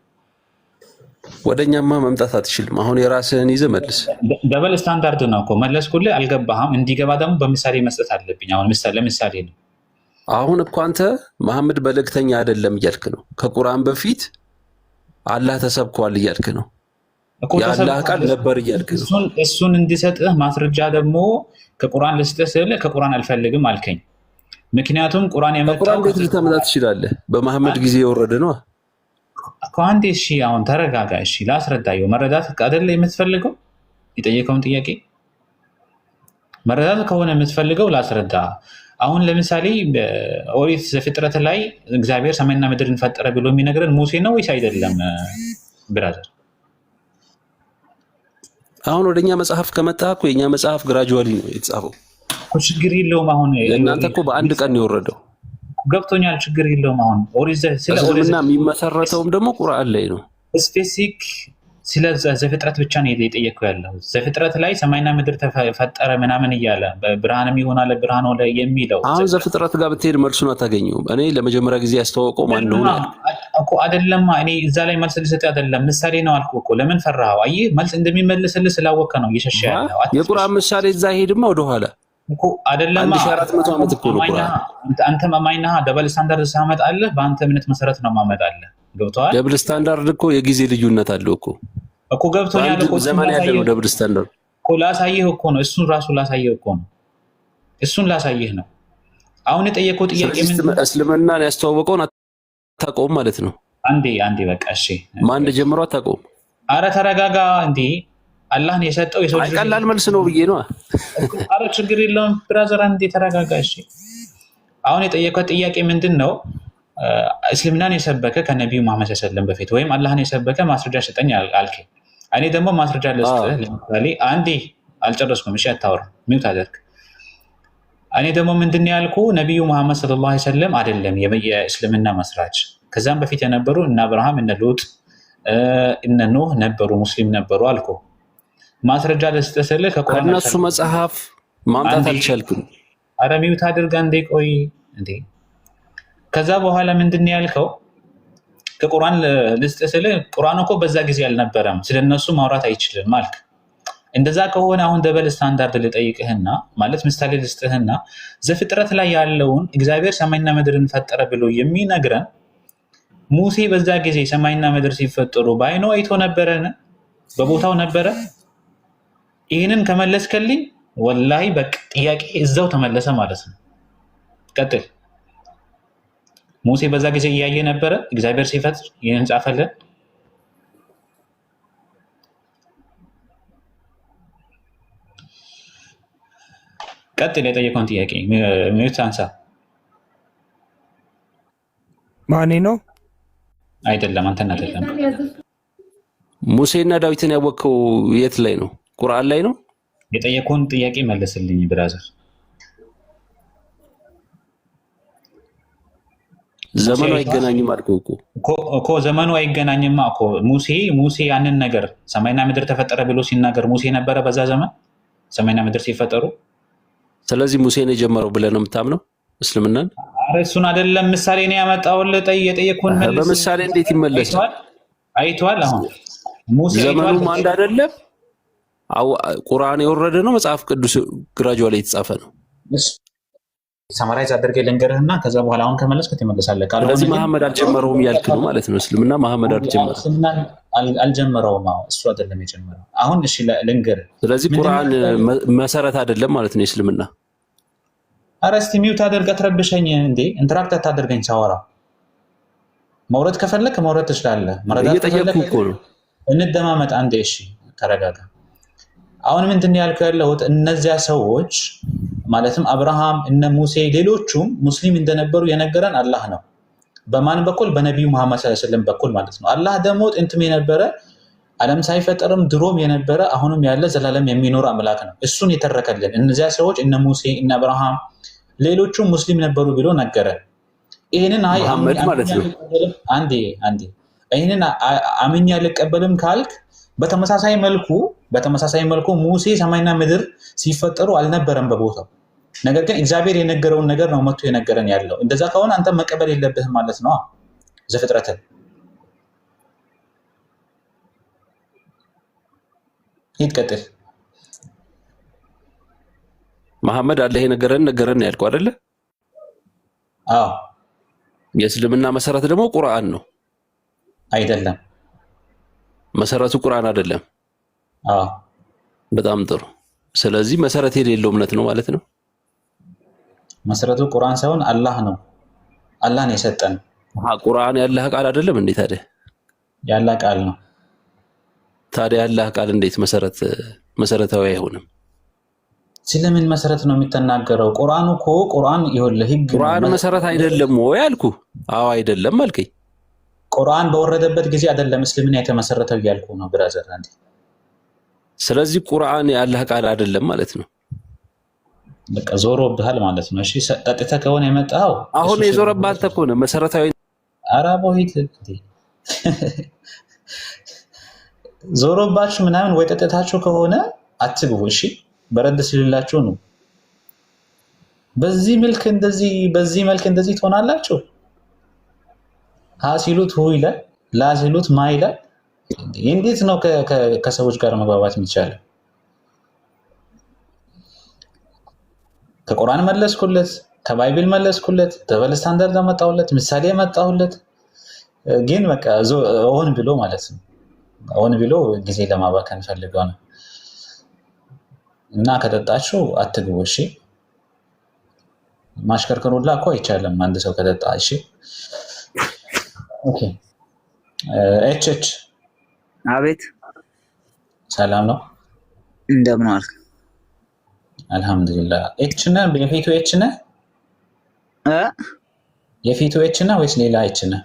ወደኛማ መምጣት አትችልም። አሁን የራስህን ይዘህ መልስ። ደበል ስታንዳርድ ነው እኮ መለስኩልህ። አልገባህም። እንዲገባ ደግሞ በምሳሌ መስጠት አለብኝ። አሁን ለምሳሌ ነው። አሁን እኮ አንተ መሐመድ መልእክተኛ አይደለም እያልክ ነው። ከቁርአን በፊት አላህ ተሰብኳል እያልክ ነው። የአላህ ቃል ነበር እያልክ ነው። እሱን እንዲሰጥህ ማስረጃ ደግሞ ከቁርአን ልስጥህ ስልህ ከቁርአን አልፈልግም አልከኝ። ምክንያቱም ቁርአን የመጣው ከቁርአን ቤት ልታመጣ ትችላለህ። በመሐመድ ጊዜ የወረደ ነው እኮ። አንዴ እሺ አሁን ተረጋጋ። እሺ ላስረዳየው። መረዳት አይደለ የምትፈልገው? የጠየቀውን ጥያቄ መረዳት ከሆነ የምትፈልገው ላስረዳ። አሁን ለምሳሌ ኦሪት ዘፍጥረት ላይ እግዚአብሔር ሰማይና ምድርን ፈጠረ ብሎ የሚነግረን ሙሴ ነው ወይስ አይደለም? ብራዘር አሁን ወደኛ መጽሐፍ ከመጣ እኮ የኛ መጽሐፍ ግራጁዋሊ ነው የተጻፈው። ችግር የለውም። አሁን እናንተ እኮ በአንድ ቀን ነው የወረደው። ገብቶኛል። ችግር የለውም። አሁን እስልምና የሚመሰረተውም ደግሞ ቁርአን ላይ ነው። ስፔሲፊክ ስለ ዘፍጥረት ብቻ ነው የጠየቅኩህ ያለው። ዘፍጥረት ላይ ሰማይና ምድር ተፈጠረ ምናምን እያለ ብርሃንም ይሆናል ብርሃን ሆነ የሚለው አሁን ዘፍጥረት ጋር ብትሄድ መልሱን አታገኘውም። እኔ ለመጀመሪያ ጊዜ ያስተዋወቀው ማን ነው እኮ አይደለማ። እኔ እዛ ላይ መልስ ልሰጥ አይደለም ምሳሌ ነው አልኩህ እኮ። ለምን ፈራኸው? አየህ መልስ እንደሚመልስልህ ስላወቅህ ነው እየሸሸ ያለው። የቁርአን ምሳሌ እዛ ሄድማ ወደኋላ እኮ አይደለማ። 1400 ዓመት እኮ ነው ቁርአን። አንተ ማማይና ደብል ስታንዳርድ ሳመጣለህ በአንተ እምነት መሰረት ነው ማመጣለህ። ገብቶሃል? ደብል ስታንዳርድ እኮ የጊዜ ልዩነት አለው እኮ ገብቶኛል እኮ። ዘመን ያለ ነው ደብል ስታንዳርድ እኮ። ላሳየህ እኮ ነው እሱን ራሱ ላሳየህ እኮ ነው። እሱን ላሳየህ ነው። አሁን የጠየቀው ጥያቄ ምን እስልምናን ያስተዋወቀውን አታውቀውም ማለት ነው? አንዴ በቃ እሺ። ማን እንደጀመረው አታውቀውም? አረ ተረጋጋ እንዴ። አላህን የሰጠው የሰው ልጅ ቀላል መልስ ነው ብዬ ነው። አረ ችግር የለውም ብራዘር፣ አንዴ ተረጋጋ እሺ። አሁን የጠየቀው ጥያቄ ምንድን ነው? እስልምናን የሰበከ ከነቢዩ መሐመድ ሰለላሁ በፊት ወይም አላህን የሰበከ ማስረጃ ሰጠኝ አልከኝ። እኔ ደግሞ ማስረጃ ልስጥህ። ለምሳሌ አንዴ አልጨረስኩም። እሺ አታወራ፣ ሚውት አደርግ። እኔ ደግሞ ምንድን ነው ያልኩህ? ነቢዩ መሐመድ ሰለላሁ ዐለይሂ ወሰለም አይደለም የእስልምና መስራች። ከዛም በፊት የነበሩ እነ አብርሃም፣ እነ ሉጥ፣ እነ ኖህ ነበሩ፣ ሙስሊም ነበሩ አልኩህ። ማስረጃ ልስጥህ ስልህ ከእነሱ መጽሐፍ ማምጣት አልቻልኩም። አረ ሚውት አድርግ አንዴ ቆይ እንዴ። ከዛ በኋላ ምንድን ነው ያልከው? ከቁርአን ልስጥህ ስልህ ቁርአን እኮ በዛ ጊዜ አልነበረም፣ ስለነሱ ማውራት አይችልም አልክ። እንደዛ ከሆነ አሁን ደበል ስታንዳርድ ልጠይቅህና ማለት ምሳሌ ልስጥህና ዘፍጥረት ላይ ያለውን እግዚአብሔር ሰማይና ምድርን ፈጠረ ብሎ የሚነግረን ሙሴ በዛ ጊዜ ሰማይና ምድር ሲፈጠሩ በዓይኑ አይቶ ነበረን? በቦታው ነበረ? ይህንን ከመለስከልኝ ወላሂ በቃ ጥያቄ እዛው ተመለሰ ማለት ነው። ቀጥል። ሙሴ በዛ ጊዜ እያየ ነበረ እግዚአብሔር ሲፈጥር? ይህንን ጻፈልን? ቀጥል። የጠየቀውን ጥያቄ ሚዩት አንሳ። ማኔ ነው አይደለም፣ አንተን አይደለም። ሙሴና ዳዊትን ያወቅኸው የት ላይ ነው? ቁርአን ላይ ነው? የጠየቀውን ጥያቄ መለስልኝ ብራዘር። ዘመኑ አይገናኝም አልኩህ እኮ ዘመኑ አይገናኝማ እኮ። ሙሴ ያንን ነገር ሰማይና ምድር ተፈጠረ ብሎ ሲናገር ሙሴ ነበረ በዛ ዘመን ሰማይና ምድር ሲፈጠሩ? ስለዚህ ሙሴ ነው የጀመረው ብለህ ነው የምታምነው እስልምናን? ኧረ እሱን አይደለም ምሳሌ ነው ያመጣሁልህ። የጠየኩህን መልስ። በምሳሌ እንዴት ይመለሳል? አይቷል። አሁን ሙሴ ዘመኑም አንድ አይደለም። ቁርአን የወረደ ነው፣ መጽሐፍ ቅዱስ ግራጁዋሊ የተጻፈ ነው። ሰማራይዝ አድርጌ ልንገርህና ከዛ በኋላ አሁን ከመለስክ ትመለሳለህ። ስለዚህ መሐመድ አልጀመረውም ያልክ ነው ማለት ነው። እስልምና መሐመድ አልጀመረውም። እሱ አይደለም የጀመረው። አሁን እሺ ልንገርህ። ስለዚህ ቁርአን መሰረት አይደለም ማለት ነው እስልምና። ኧረ እስኪ ሚውት አድርገህ አትረብሸኝ እንዴ! ኢንተራክት አታድርገኝ ሳወራ። መውረድ ከፈለክ መውረድ ትችላለህ። መረዳት ከፈለክ እንደማመጥ። አንዴ እሺ ተረጋጋ። አሁን ምንድን ያልከው ያለሁት እነዚያ ሰዎች ማለትም አብርሃም፣ እነ ሙሴ፣ ሌሎቹም ሙስሊም እንደነበሩ የነገረን አላህ ነው። በማን በኩል? በነቢዩ መሐመድ ሰለላሁ ዐለይሂ ወሰለም በኩል ማለት ነው። አላህ ደግሞ ጥንትም የነበረ ዓለም ሳይፈጠርም ድሮም የነበረ አሁንም ያለ ዘላለም የሚኖር አምላክ ነው። እሱን የተረከልን እነዚያ ሰዎች እነ ሙሴ፣ እነ አብርሃም፣ ሌሎቹም ሙስሊም ነበሩ ብሎ ነገረን። ይህንን መሐመድ ማለት ነው። አንዴ ይህንን አምኜ አልቀበልም ካልክ በተመሳሳይ መልኩ ሙሴ ሰማይና ምድር ሲፈጠሩ አልነበረም በቦታው። ነገር ግን እግዚአብሔር የነገረውን ነገር ነው መጥቶ የነገረን ያለው። እንደዛ ከሆነ አንተ መቀበል የለብህም ማለት ነው ዘፍጥረትን። ይቀጥል። መሐመድ አላህ የነገረን ያልከው አይደለ? አዎ። የእስልምና መሰረት ደግሞ ቁርአን ነው አይደለም? መሰረቱ ቁርአን አይደለም? አዎ። በጣም ጥሩ። ስለዚህ መሰረት የሌለው እምነት ነው ማለት ነው። መሰረቱ ቁርአን ሳይሆን አላህ ነው። አላህ ነው የሰጠን። ቁርአን ያላህ ቃል አይደለም እንዴ? ታዲያ ያላህ ቃል ነው። ታዲያ ያላህ ቃል እንዴት መሰረታዊ አይሆንም? ስለምን መሰረት ነው የምትናገረው? ቁርአኑ እኮ ይኸውልህ ህግ ነው። ቁርአን መሰረት አይደለም ወይ አልኩህ? አዎ አይደለም አልከኝ። ቁርአን በወረደበት ጊዜ አይደለም እስልምና የተመሰረተው እያልኩ ነው ብራዘር። አንዴ ስለዚህ ቁርአን ያላህ ቃል አይደለም ማለት ነው። በቃ ዞሮብሃል ማለት ነው። እሺ ጠጥተህ ከሆነ የመጣው አሁን የዞረብህ አንተ ከሆነ መሰረታዊ አራቦሂት ዞሮባችሁ ምናምን ወይ ጠጥታችሁ ከሆነ አትግቡ። እሺ በረድ ሲልላችሁ ነው። በዚህ መልክ እንደዚህ ትሆናላችሁ። ሀ ሲሉት ሁ ይላል፣ ላ ሲሉት ማ ይላል። እንዴት ነው ከሰዎች ጋር መግባባት የሚቻለው? ከቁርአን መለስኩለት፣ ከባይብል መለስኩለት፣ ደበል ስታንዳርድ አመጣሁለት፣ ምሳሌ አመጣሁለት። ግን በቃ ሆን ብሎ ማለት ነው ሆን ብሎ ጊዜ ለማባከን ፈልገው ነው። እና ከጠጣችሁ አትግቡ። እሺ ማሽከርከር ሁላ እኮ አይቻልም አንድ ሰው ከጠጣ። እሺ ኦኬ። ኤች አቤት። ሰላም ነው? እንደምን ዋልክ? አልሐምዱሊላህ። ኤች ነህ? የፊቱ ኤች ነህ? የፊቱ ኤች ነህ ወይስ ሌላ ኤች ነህ?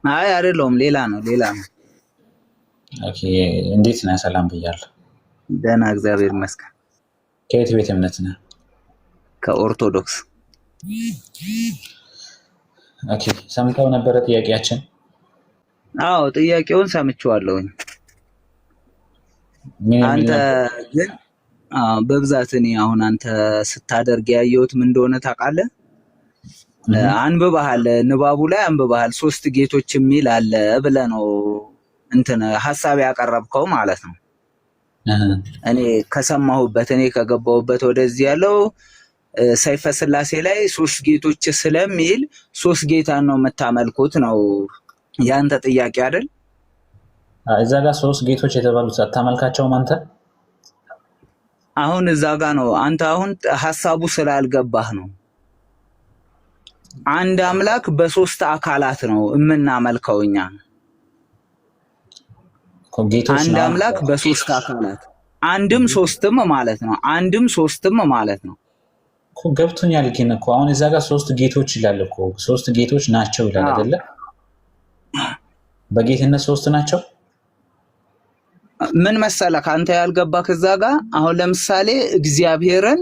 አይ አይደለሁም፣ ሌላ ነው። ኦኬ። እንዴት ነህ? ሰላም ብያለሁ። ደህና እግዚአብሔር ይመስገን። ከየት ቤት እምነት ነህ? ከኦርቶዶክስ። ኦኬ። ሰምተው ነበረ ጥያቄያችን? አዎ ጥያቄውን ሰምቼዋለሁኝ። አንተ ግን በብዛት እኔ አሁን አንተ ስታደርግ ያየሁት ምን እንደሆነ ታውቃለህ? አንብበሃል፣ ንባቡ ላይ አንብበሃል። 3 ጌቶች የሚል አለ ብለህ ነው እንትን ሐሳብ ያቀረብከው ማለት ነው። እኔ ከሰማሁበት እኔ ከገባሁበት ወደዚህ ያለው ሰይፈ ስላሴ ላይ ሶስት ጌቶች ስለሚል ሶስት ጌታን ነው የምታመልኩት ነው ያንተ ጥያቄ አይደል? እዛ ጋር ሶስት ጌቶች የተባሉት አታመልካቸውም አንተ? አሁን እዛ ጋር ነው አንተ አሁን ሐሳቡ ስላልገባህ ነው። አንድ አምላክ በሶስት አካላት ነው የምናመልከው እኛ። አንድ አምላክ በሶስት አካላት አንድም ሶስትም ማለት ነው። አንድም ሶስትም ማለት ነው። ገብቶኛል። ግን እኮ አሁን እዛ ጋር ሶስት ጌቶች ይላል እኮ ሶስት ጌቶች ናቸው ይላል አይደለ? በጌትነት ሶስት ናቸው። ምን መሰለህ አንተ ያልገባህ እዛ ጋር አሁን ለምሳሌ እግዚአብሔርን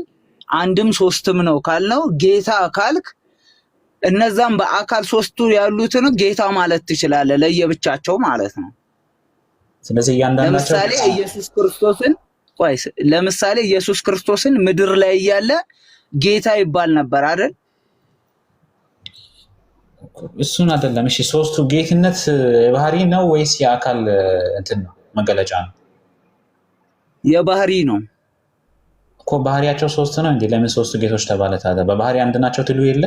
አንድም ሶስትም ነው ካልነው ጌታ ካልክ እነዛም በአካል ሶስቱ ያሉትን ጌታ ማለት ትችላለህ ለየብቻቸው ማለት ነው። ስለዚህ እያንዳንዳቸው ለምሳሌ ኢየሱስ ክርስቶስን ምድር ላይ እያለ ጌታ ይባል ነበር አይደል? እሱን አይደለም። እሺ ሶስቱ ጌትነት የባህሪ ነው ወይስ የአካል እንትን ነው መገለጫ ነው? የባህሪ ነው እኮ። ባህሪያቸው ሶስት ነው እንዴ? ለምን ሶስት ጌቶች ተባለ ታዲያ? በባህሪ አንድ ናቸው ትሉ የለ?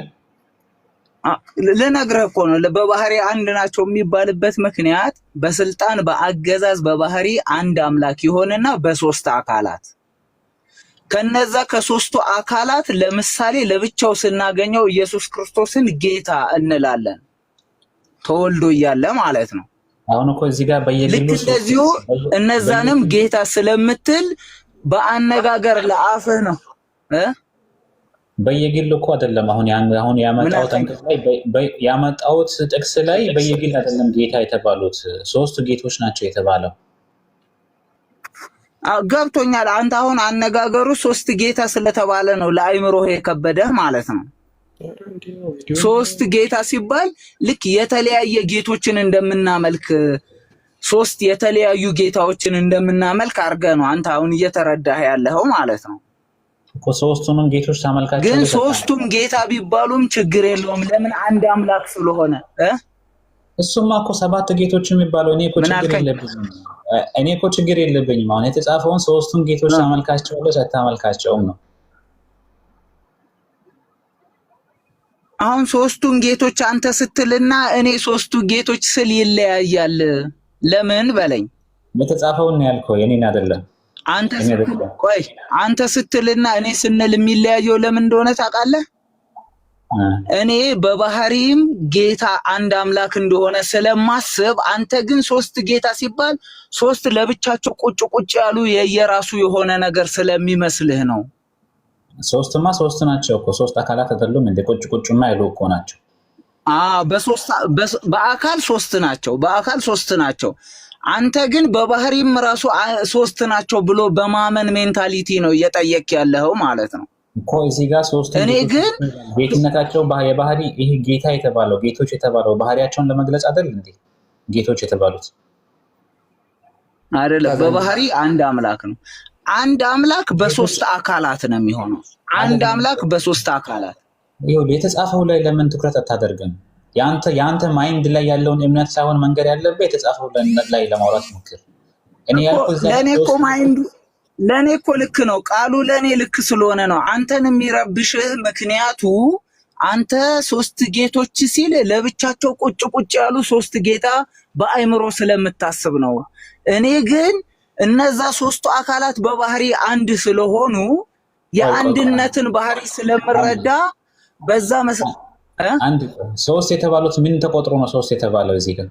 ልነግርህ እኮ ነው። በባህሪ አንድ ናቸው የሚባልበት ምክንያት በስልጣን በአገዛዝ በባህሪ አንድ አምላክ ይሆንና በሶስት አካላት ከነዛ ከሶስቱ አካላት ለምሳሌ ለብቻው ስናገኘው ኢየሱስ ክርስቶስን ጌታ እንላለን ተወልዶ እያለ ማለት ነው። አሁን እኮ እዚህ ጋር ልክ እንደዚሁ እነዛንም ጌታ ስለምትል በአነጋገር ለአፍህ ነው በየግል እኮ አይደለም። አሁን ያመጣሁት ጥቅስ ላይ በየግል አይደለም ጌታ የተባሉት ሶስት ጌቶች ናቸው የተባለው። ገብቶኛል። አንተ አሁን አነጋገሩ ሶስት ጌታ ስለተባለ ነው ለአይምሮህ የከበደህ ማለት ነው። ሶስት ጌታ ሲባል ልክ የተለያየ ጌቶችን እንደምናመልክ ሶስት የተለያዩ ጌታዎችን እንደምናመልክ አድርገህ ነው አንተ አሁን እየተረዳህ ያለኸው ማለት ነው። እኮ ሶስቱንም ጌቶች ታመልካቸው። ግን ሶስቱም ጌታ ቢባሉም ችግር የለውም። ለምን? አንድ አምላክ ስለሆነ። እሱማ እኮ ሰባት ጌቶች የሚባለው እኔ እኮ ችግር የለብኝም። አሁን የተጻፈውን ሶስቱም ጌቶች ታመልካቸው ብለህ አታመልካቸውም ነው። አሁን ሶስቱን ጌቶች አንተ ስትልና እኔ ሶስቱ ጌቶች ስል ይለያያል። ለምን በለኝ። የተጻፈውን ነው ያልከው የኔን አይደለም። አንተ ስትልና እኔ ስንል የሚለያየው ለምን እንደሆነ ታውቃለህ? እኔ በባህሪም ጌታ አንድ አምላክ እንደሆነ ስለማስብ፣ አንተ ግን ሶስት ጌታ ሲባል ሶስት ለብቻቸው ቁጭ ያሉ የየራሱ የሆነ ነገር ስለሚመስልህ ነው። ሶስትማ ሶስት ናቸው እኮ ሶስት አካላት አይደሉም እንደ ቁጭማ ያሉ እኮ ናቸው። በአካል ሶስት ናቸው። አንተ ግን በባህሪም ራሱ ሶስት ናቸው ብሎ በማመን ሜንታሊቲ ነው እየጠየቅ ያለው ማለት ነው እኮ። እዚህ ጋር ሶስት እኔ ግን ጌትነታቸው የባህሪ ይሄ ጌታ የተባለው ጌቶች የተባለው ባህሪያቸውን ለመግለጽ አይደል እንዴ ጌቶች የተባሉት? አይደለም፣ በባህሪ አንድ አምላክ ነው። አንድ አምላክ በሶስት አካላት ነው የሚሆነው። አንድ አምላክ በሶስት አካላት። ይኸውልህ የተጻፈው ላይ ለምን ትኩረት አታደርግም? ያንተ ማይንድ ላይ ያለውን እምነት ሳይሆን መንገር ያለበት የተጻፈው ላይ ለማውራት ሞክር። ለኔ እኮ ልክ ነው ቃሉ፣ ለኔ ልክ ስለሆነ ነው አንተን የሚረብሽህ። ምክንያቱ አንተ ሶስት ጌቶች ሲል ለብቻቸው ቁጭ ያሉ ሶስት ጌታ በአይምሮ ስለምታስብ ነው። እኔ ግን እነዛ ሶስቱ አካላት በባህሪ አንድ ስለሆኑ የአንድነትን ባህሪ ስለምረዳ በዛ አንድ ሶስት የተባሉት ምን ተቆጥሮ ነው ሶስት የተባለው? እዚህ ጋር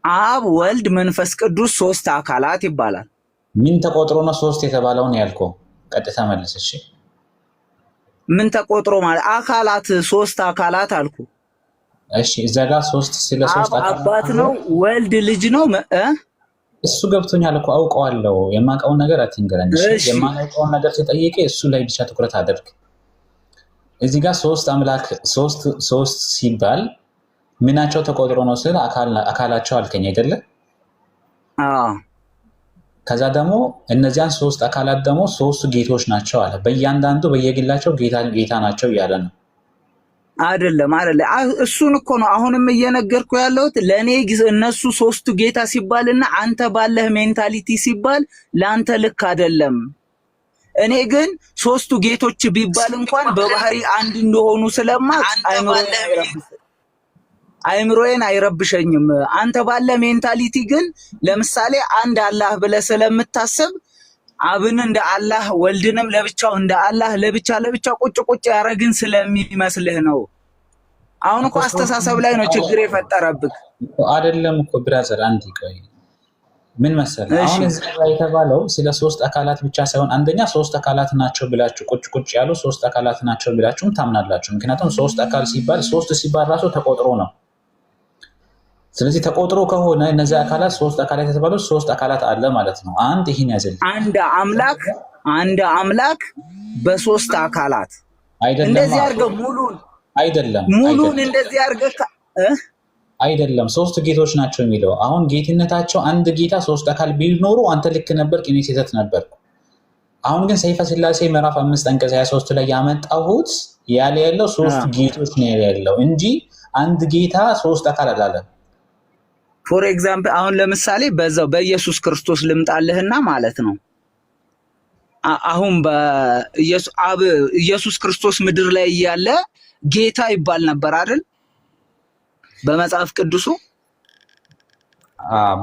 አብ ወልድ መንፈስ ቅዱስ ሶስት አካላት ይባላል። ምን ተቆጥሮ ነው ሶስት የተባለው ነው ያልከው? ቀጥታ መልስ። እሺ ምን ተቆጥሮ ማለት አካላት ሶስት አካላት አልኩ። እሺ እዛ ጋር ሶስት ስለ ሶስት አካላት አባት ነው ወልድ ልጅ ነው እሱ ገብቶኛል እኮ አውቀዋለሁ። የማውቀውን ነገር አትንገረኝ። እሺ የማውቀውን ነገር ሲጠይቅ እሱ ላይ ብቻ ትኩረት አድርግ። እዚህ ጋር ሶስት አምላክ ሶስት ሲባል ምናቸው ተቆጥሮ ነው ስለ አካላቸው አልከኝ አይደለ? ከዛ ደግሞ እነዚያን ሶስት አካላት ደግሞ ሶስት ጌቶች ናቸው አለ። በእያንዳንዱ በየግላቸው ጌታ ናቸው እያለ ነው። አይደለም እሱን እኮ ነው አሁንም እየነገርኩ ያለሁት። ለኔ እነሱ ሶስቱ ጌታ ሲባልና አንተ ባለህ ሜንታሊቲ ሲባል ለአንተ ልክ አይደለም። እኔ ግን ሶስቱ ጌቶች ቢባል እንኳን በባህሪ አንድ እንደሆኑ ስለማቅ አይምሮዬን አይረብሸኝም። አንተ ባለ ሜንታሊቲ ግን ለምሳሌ አንድ አላህ ብለህ ስለምታስብ አብን እንደ አላህ ወልድንም ለብቻው እንደ አላህ ለብቻ ቁጭ ያረግን ስለሚመስልህ ነው። አሁን እኮ አስተሳሰብ ላይ ነው ችግር የፈጠረብህ። አይደለም እኮ ብራዘር፣ አንድ ቆይ ምን መሰለህ፣ አሁን እዚህ ላይ የተባለው ስለ ሶስት አካላት ብቻ ሳይሆን አንደኛ ሶስት አካላት ናቸው ብላችሁ ቁጭ ያሉ ሶስት አካላት ናቸው ብላችሁም ታምናላችሁ። ምክንያቱም ሶስት አካል ሲባል ሶስት ሲባል ራሱ ተቆጥሮ ነው። ስለዚህ ተቆጥሮ ከሆነ እነዚህ አካላት ሶስት አካላት የተባሉ ሶስት አካላት አለ ማለት ነው። አንድ ይሄን ያዘል አንድ አምላክ በሶስት አካላት አይደለም። እንደዚህ አድርገህ ሙሉን እንደዚህ አድርገህ አይደለም። ሶስት ጌቶች ናቸው የሚለው አሁን ጌትነታቸው አንድ ጌታ ሶስት አካል ቢኖሩ አንተ ልክ ነበርክ፣ እኔ ስህተት ነበርኩ። አሁን ግን ሰይፈ ስላሴ ምዕራፍ 5 አንቀጽ 23 ላይ ያመጣሁት ያለው ሶስት ጌቶች ነው ያለው እንጂ አንድ ጌታ ሶስት አካል አላለም። ፎር ኤግዛምፕል አሁን ለምሳሌ በዛው በኢየሱስ ክርስቶስ ልምጣልህና ማለት ነው። አሁን ኢየሱስ ክርስቶስ ምድር ላይ ያለ ጌታ ይባል ነበር አይደል? በመጽሐፍ ቅዱሱ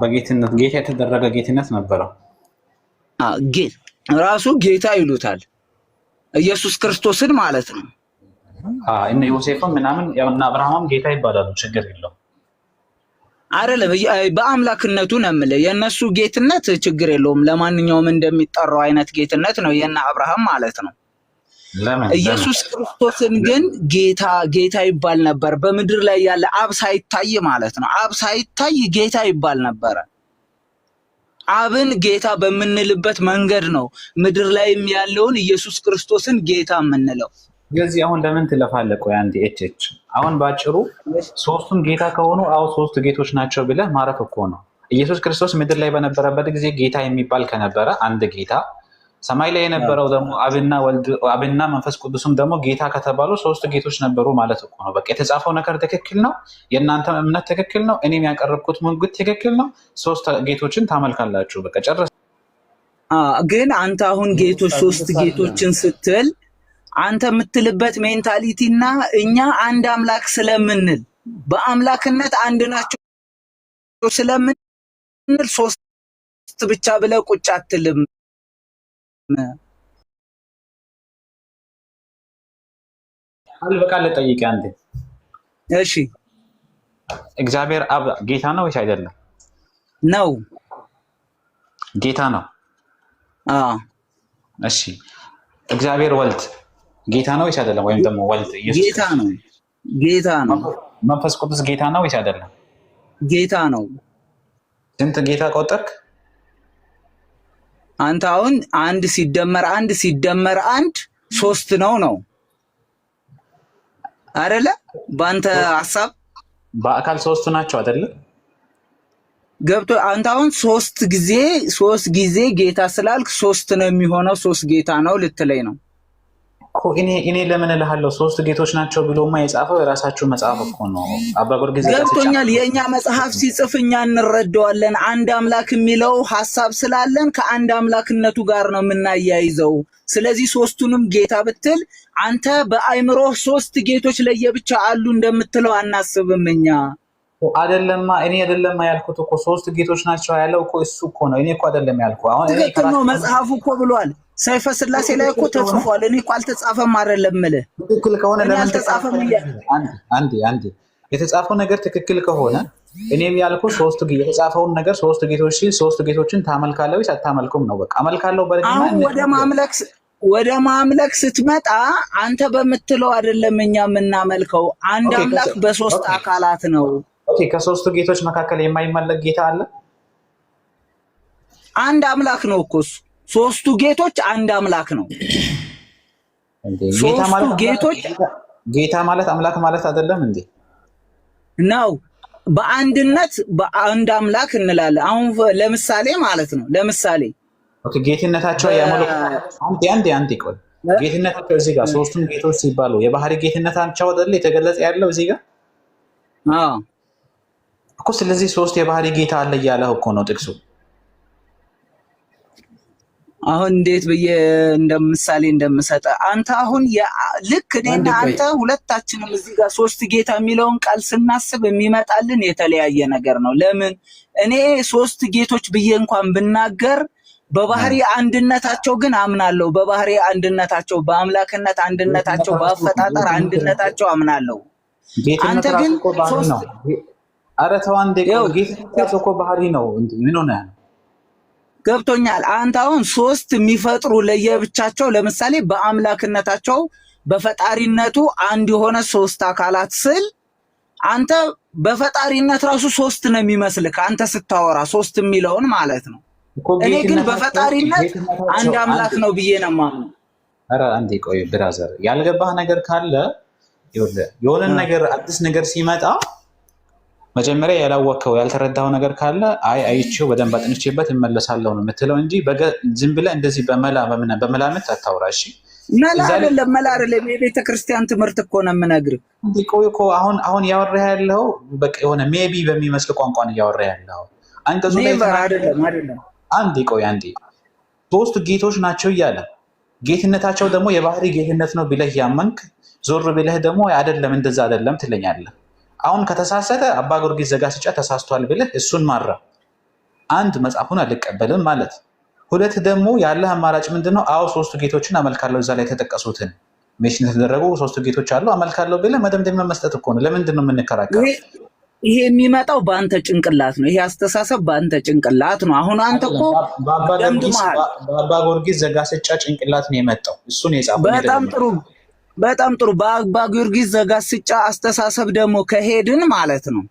በጌትነት ጌታ የተደረገ ጌትነት ነበረው። ራሱ ጌታ ይሉታል ኢየሱስ ክርስቶስን ማለት ነው። እነ ዮሴፍም ምናምን ያውና አብርሃምም ጌታ ይባላሉ፣ ችግር የለው አይደለም። በአምላክነቱ ነው የምልህ። የነሱ ጌትነት ችግር የለውም፣ ለማንኛውም እንደሚጠራው አይነት ጌትነት ነው የነ አብርሃም ማለት ነው። ኢየሱስ ክርስቶስን ግን ጌታ ይባል ነበር። በምድር ላይ ያለ አብ ሳይታይ ማለት ነው። አብ ሳይታይ ጌታ ይባል ነበረ። አብን ጌታ በምንልበት መንገድ ነው ምድር ላይም ያለውን ኢየሱስ ክርስቶስን ጌታ የምንለው። ስለዚህ አሁን ለምን ትለፋለህ? ቆይ አንዴ አሁን ባጭሩ ሶስቱም ጌታ ከሆኑ ሶስት ጌቶች ናቸው ብለህ ማረፍ እኮ ነው። ኢየሱስ ክርስቶስ ምድር ላይ በነበረበት ጊዜ ጌታ የሚባል ከነበረ አንድ ጌታ፣ ሰማይ ላይ የነበረው ደግሞ አብና መንፈስ ቅዱስም ደግሞ ጌታ ከተባሉ ሶስት ጌቶች ነበሩ ማለት እኮ ነው። በቃ የተጻፈው ነገር ትክክል ነው፣ የእናንተ እምነት ትክክል ነው፣ እኔም ያቀረብኩት መንገድ ትክክል ነው። ሶስት ጌቶችን ታመልካላችሁ። በቃ ጨረሰ። ግን አንተ አሁን ጌቶች ሶስት ጌቶችን ስትል አንተ የምትልበት ሜንታሊቲ እና እኛ አንድ አምላክ ስለምንል በአምላክነት አንድ ናቸው ስለምንል ሶስት ብቻ ብለህ ቁጭ አትልም። በቃ ልጠይቅህ አንዴ። እሺ፣ እግዚአብሔር አብ ጌታ ነው ወይስ አይደለም? ነው፣ ጌታ ነው። እሺ፣ እግዚአብሔር ወልድ ጌታ ነው ወይስ አይደለም? ወይም ደግሞ ወልድ ኢየሱስ ጌታ ነው። መንፈስ ቅዱስ ጌታ ነው ወይስ አይደለም? ጌታ ነው። ስንት ጌታ ቆጠርክ አንተ? አሁን አንድ ሲደመር አንድ ሶስት ነው አይደለ? በአንተ ሐሳብ በአካል ሶስት ናቸው አይደለ? ገብቶ አንተ አሁን ሶስት ጊዜ ጌታ ስላልክ ሶስት ነው የሚሆነው፣ ሶስት ጌታ ነው ልትለኝ ነው እኮ። እኔ ለምን እልሃለሁ? ሶስት ጌቶች ናቸው ብሎማ የጻፈው የራሳችሁ መጽሐፍ እኮ ነው። አባጎር ጊዜ ገብቶኛል። የኛ መጽሐፍ ሲጽፍ እኛ እንረዳዋለን። አንድ አምላክ የሚለው ሐሳብ ስላለን ከአንድ አምላክነቱ ጋር ነው የምናያይዘው። ስለዚህ ሶስቱንም ጌታ ብትል አንተ በአይምሮ ሶስት ጌቶች ለየብቻ አሉ እንደምትለው አናስብም እኛ። አይደለማ እኔ አይደለማ ያልኩት እኮ ሶስት ጌቶች ናቸው ያለው እኮ እሱ እኮ ነው። እኔ እኮ አይደለም ያልኩ። አሁን ትክክል ነው፣ መጽሐፉ እኮ ብሏል። ሰይፈ ስላሴ ላይ እኮ ተጽፏል። እኔ እኮ አልተጻፈም አይደለም የምልህ። ትክክል ከሆነ ለምን አልተጻፈም? አንዴ የተጻፈው ነገር ትክክል ከሆነ እኔም ያልኩ የተጻፈውን ነገር ሶስት ጌቶች ሲል ሶስት ጌቶችን ታመልካለህ ወይስ አታመልኩም ነው። በቃ አመልካለሁ በለኝ። አሁን ወደ ማምለክ ስትመጣ አንተ በምትለው አይደለም እኛ የምናመልከው። አንድ አምላክ በሶስት አካላት ነው። ኦኬ፣ ከሶስቱ ጌቶች መካከል የማይመለክ ጌታ አለ? አንድ አምላክ ነው እኮ እሱ። ሶስቱ ጌቶች አንድ አምላክ ነው። ሶስቱ ጌቶች ጌታ ማለት አምላክ ማለት አይደለም እንዴ? ነው። በአንድነት በአንድ አምላክ እንላለን። አሁን ለምሳሌ ማለት ነው። ለምሳሌ ኦኬ፣ ጌትነታቸው ያመለኩ አንዴ ቆይ ጌትነታቸው እዚህ ጋር ሶስቱም ጌቶች ሲባሉ የባህሪ ጌትነታቸው አይደል የተገለጸ ያለው እዚህ ጋር እኮ። ስለዚህ ሶስት የባህሪ ጌታ አለ እያለህ እኮ ነው ጥቅሱ። አሁን እንዴት ብዬ እንደምሳሌ እንደምሰጠ አንተ አሁን ልክ እኔና አንተ ሁለታችንም እዚህ ጋር ሶስት ጌታ የሚለውን ቃል ስናስብ የሚመጣልን የተለያየ ነገር ነው። ለምን እኔ ሶስት ጌቶች ብዬ እንኳን ብናገር በባህሪ አንድነታቸው ግን አምናለሁ። በባህሪ አንድነታቸው፣ በአምላክነት አንድነታቸው፣ በአፈጣጠር አንድነታቸው አምናለሁ። አንተ ግን ሶስት ኧረ ተው አንዴ ጌትነታቸው እኮ ባህሪ ነው። ምን ሆነ ነው? ገብቶኛል። አንተ አሁን ሶስት የሚፈጥሩ ለየብቻቸው ለምሳሌ በአምላክነታቸው በፈጣሪነቱ አንድ የሆነ ሶስት አካላት ስል አንተ በፈጣሪነት ራሱ ሶስት ነው የሚመስልህ አንተ ስታወራ ሶስት የሚለውን ማለት ነው። እኔ ግን በፈጣሪነት አንድ አምላክ ነው ብዬ ነው የማምነው። ኧረ አንዴ ቆይ ብራዘር፣ ያልገባህ ነገር ካለ የሆነ ነገር አዲስ ነገር ሲመጣ መጀመሪያ ያላወቀው ያልተረዳው ነገር ካለ አይቼው በደንብ አጥንቼበት እመለሳለሁ ነው የምትለው እንጂ ዝም ብለህ እንደዚህ በመላምት አታውራ። እሺ መላ አይደለም የቤተ ክርስቲያን ትምህርት እኮ ነው የምነግርህ። ቆይ እኮ አሁን ያወራህ ያለው በቃ የሆነ ሜቢ በሚመስል ቋንቋን እያወራህ ያለው አንቀጹ ላይ አይደለም። አንዴ ሶስት ጌቶች ናቸው እያለ ጌትነታቸው ደግሞ የባህሪ ጌትነት ነው ብለህ ያመንክ ዞር ብለህ ደግሞ አይደለም እንደዛ አይደለም ትለኛለህ። አሁን ከተሳሰተ አባ ጊዮርጊስ ዘጋስጫ ተሳስቷል ብለህ እሱን ማራ። አንድ መጽሐፉን አልቀበልም ማለት። ሁለት ደግሞ ያለህ አማራጭ ምንድነው? አዎ ሶስቱ ጌቶችን አመልካለሁ እዛ ላይ የተጠቀሱትን ሜሽን የተደረጉ ሶስቱ ጌቶች አሉ አመልካለሁ ብለህ መደምደሚያ መስጠት እኮ ነው። ለምንድን ነው የምንከራከረው? ይሄ የሚመጣው በአንተ ጭንቅላት ነው። ይሄ አስተሳሰብ በአንተ ጭንቅላት ነው። አሁን አንተ እኮ በአባ ጊዮርጊስ ዘጋስጫ ጭንቅላት ነው የመጣው። እሱን የጻፈው በጣም ጥሩ። በአባ ጊዮርጊስ ዘጋስጫ አስተሳሰብ ደግሞ ከሄድን ማለት ነው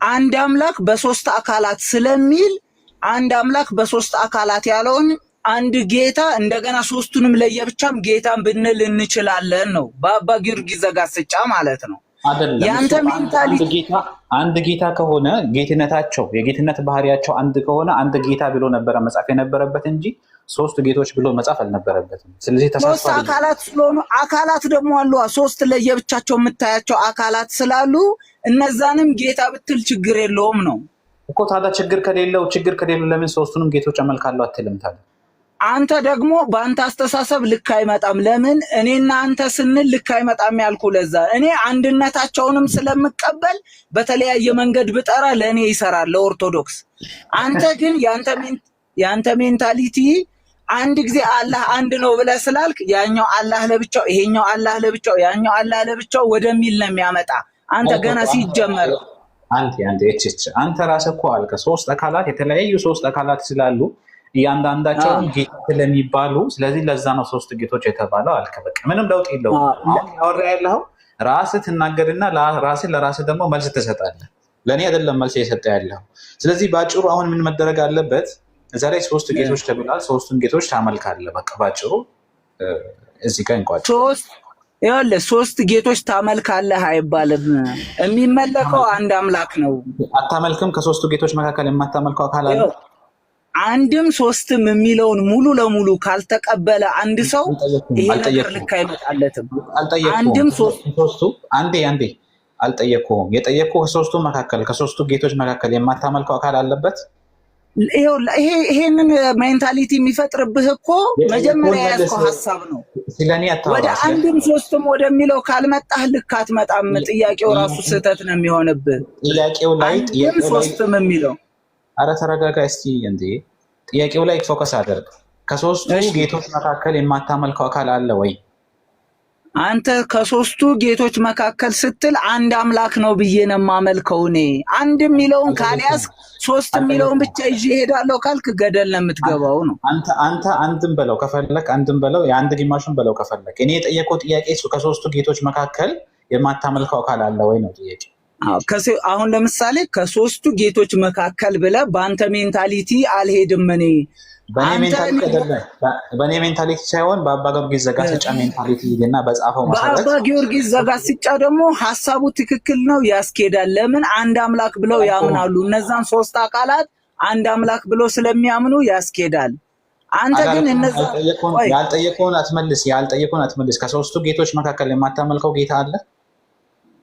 አንድ አምላክ በሶስት አካላት ስለሚል አንድ አምላክ በሶስት አካላት ያለውን አንድ ጌታ እንደገና ሶስቱንም ለየብቻም ጌታን ብንል እንችላለን ነው በአባ ጊዮርጊስ ዘጋስጫ ማለት ነው። ያንተ ሜንታሊቲ አንድ ጌታ ከሆነ ጌትነታቸው የጌትነት ባህሪያቸው አንድ ከሆነ አንድ ጌታ ብሎ ነበረ መጻፍ የነበረበት እንጂ ሶስት ጌቶች ብሎ መጻፍ አልነበረበትም። ስለዚህ ሶስት አካላት ስለሆኑ አካላት ደግሞ አሉ። ሶስት ለየብቻቸው የምታያቸው አካላት ስላሉ እነዛንም ጌታ ብትል ችግር የለውም ነው እኮ። ታዲያ ችግር ከሌለው ለምን ሶስቱንም ጌቶች አመልካለሁ አትልም ታዲያ? አንተ ደግሞ በአንተ አስተሳሰብ ልክ አይመጣም። ለምን እኔና አንተ ስንል ልክ አይመጣም ያልኩ ለዛ እኔ አንድነታቸውንም ስለምቀበል በተለያየ መንገድ ብጠራ ለእኔ ይሰራል ለኦርቶዶክስ። አንተ ግን ያንተ ሜንታሊቲ አንድ ጊዜ አላህ አንድ ነው ብለህ ስላልክ ያኛው አላህ ለብቻው ይሄኛው አላህ ለብቻው ያኛው አላህ ለብቻው ወደሚል ነው የሚያመጣ። አንተ ገና ሲጀመር አንተ ራስህ እኮ አልከ ሶስት አካላት የተለያዩ ሶስት አካላት ስላሉ እያንዳንዳቸውን ጌታ ስለሚባሉ ስለዚህ ለዛ ነው ሶስት ጌቶች የተባለው አልከ። በቃ ምንም ለውጥ የለውም። አሁን ያወራ ያለው ራስህ ትናገርና ለራስህ ደግሞ መልስ ትሰጣለህ። ለእኔ አይደለም መልስ እየሰጠ ያለው። ስለዚህ ባጭሩ አሁን ምን መደረግ አለበት? እዛ ላይ ሶስት ጌቶች ተብሏል። ሶስቱን ጌቶች ታመልካለህ። በቃ ባጭሩ እዚህ ጋር እንቋጭ። ሶስት ጌቶች ታመልካለህ አይባልም። የሚመለከው አንድ አምላክ ነው። አታመልክም? ከሶስቱ ጌቶች መካከል የማታመልከው አካል አለ? አንድም ሶስትም የሚለውን ሙሉ ለሙሉ ካልተቀበለ አንድ ሰው ይሄ ነገር ልክ አይመጣለትም። አንድም ሶስቱ አንዴ አልጠየቅኩም። የጠየቅኩህ ከሶስቱ መካከል ከሶስቱ ጌቶች መካከል የማታመልከው አካል አለበት? ይሄንን ሜንታሊቲ የሚፈጥርብህ እኮ መጀመሪያ ያዝከው ሀሳብ ነው። ወደ አንድም ሶስትም ወደሚለው ካልመጣህ ልክ አትመጣም። ጥያቄው ራሱ ስህተት ነው የሚሆንብህ። ጥያቄው ላይ ሶስትም የሚለው አረ ተረጋጋ እስቲ እንዴ። ጥያቄው ላይ ፎከስ አድርግ። ከሶስቱ ጌቶች መካከል የማታመልከው አካል አለ ወይ? አንተ ከሶስቱ ጌቶች መካከል ስትል አንድ አምላክ ነው ብዬ ነው የማመልከው እኔ። አንድ የሚለውን ካልያዝ ሶስት የሚለውን ብቻ ይዤ እሄዳለሁ ካልክ ገደል ነው የምትገባው ነው። አንተ አንድም በለው ከፈለክ አንድም በለው የአንድ ግማሹን በለው ከፈለክ። እኔ የጠየቀው ጥያቄ ከሶስቱ ጌቶች መካከል የማታመልከው አካል አለ ወይ ነው ጥያቄ። አሁን ለምሳሌ ከሶስቱ ጌቶች መካከል ብለህ በአንተ ሜንታሊቲ አልሄድም እኔ። በእኔ ሜንታሊቲ ሳይሆን በአባ ጊዮርጊስ ዘጋስጫ ሜንታሊቲ እና በጻፈው መሰረት በአባ ጊዮርጊስ ዘጋስጫ ደግሞ ሀሳቡ ትክክል ነው፣ ያስኬዳል። ለምን አንድ አምላክ ብለው ያምናሉ። እነዛን ሶስት አካላት አንድ አምላክ ብለው ስለሚያምኑ ያስኬዳል። አንተ ግን እነዛ ያልጠየቀውን አትመልስ። ከሶስቱ ጌቶች መካከል የማታመልከው ጌታ አለ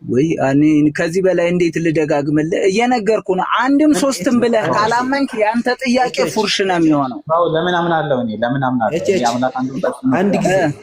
ወይ? እኔ ከዚህ በላይ እንዴት ልደጋግምልህ? እየነገርኩ ነው። አንድም ሶስትም ብለህ ካላመንክ ያንተ ጥያቄ ፉርሽ ነው የሚሆነው። ለምን አምናለሁ? እኔ ለምን አምናለሁ? አንድ ጊዜ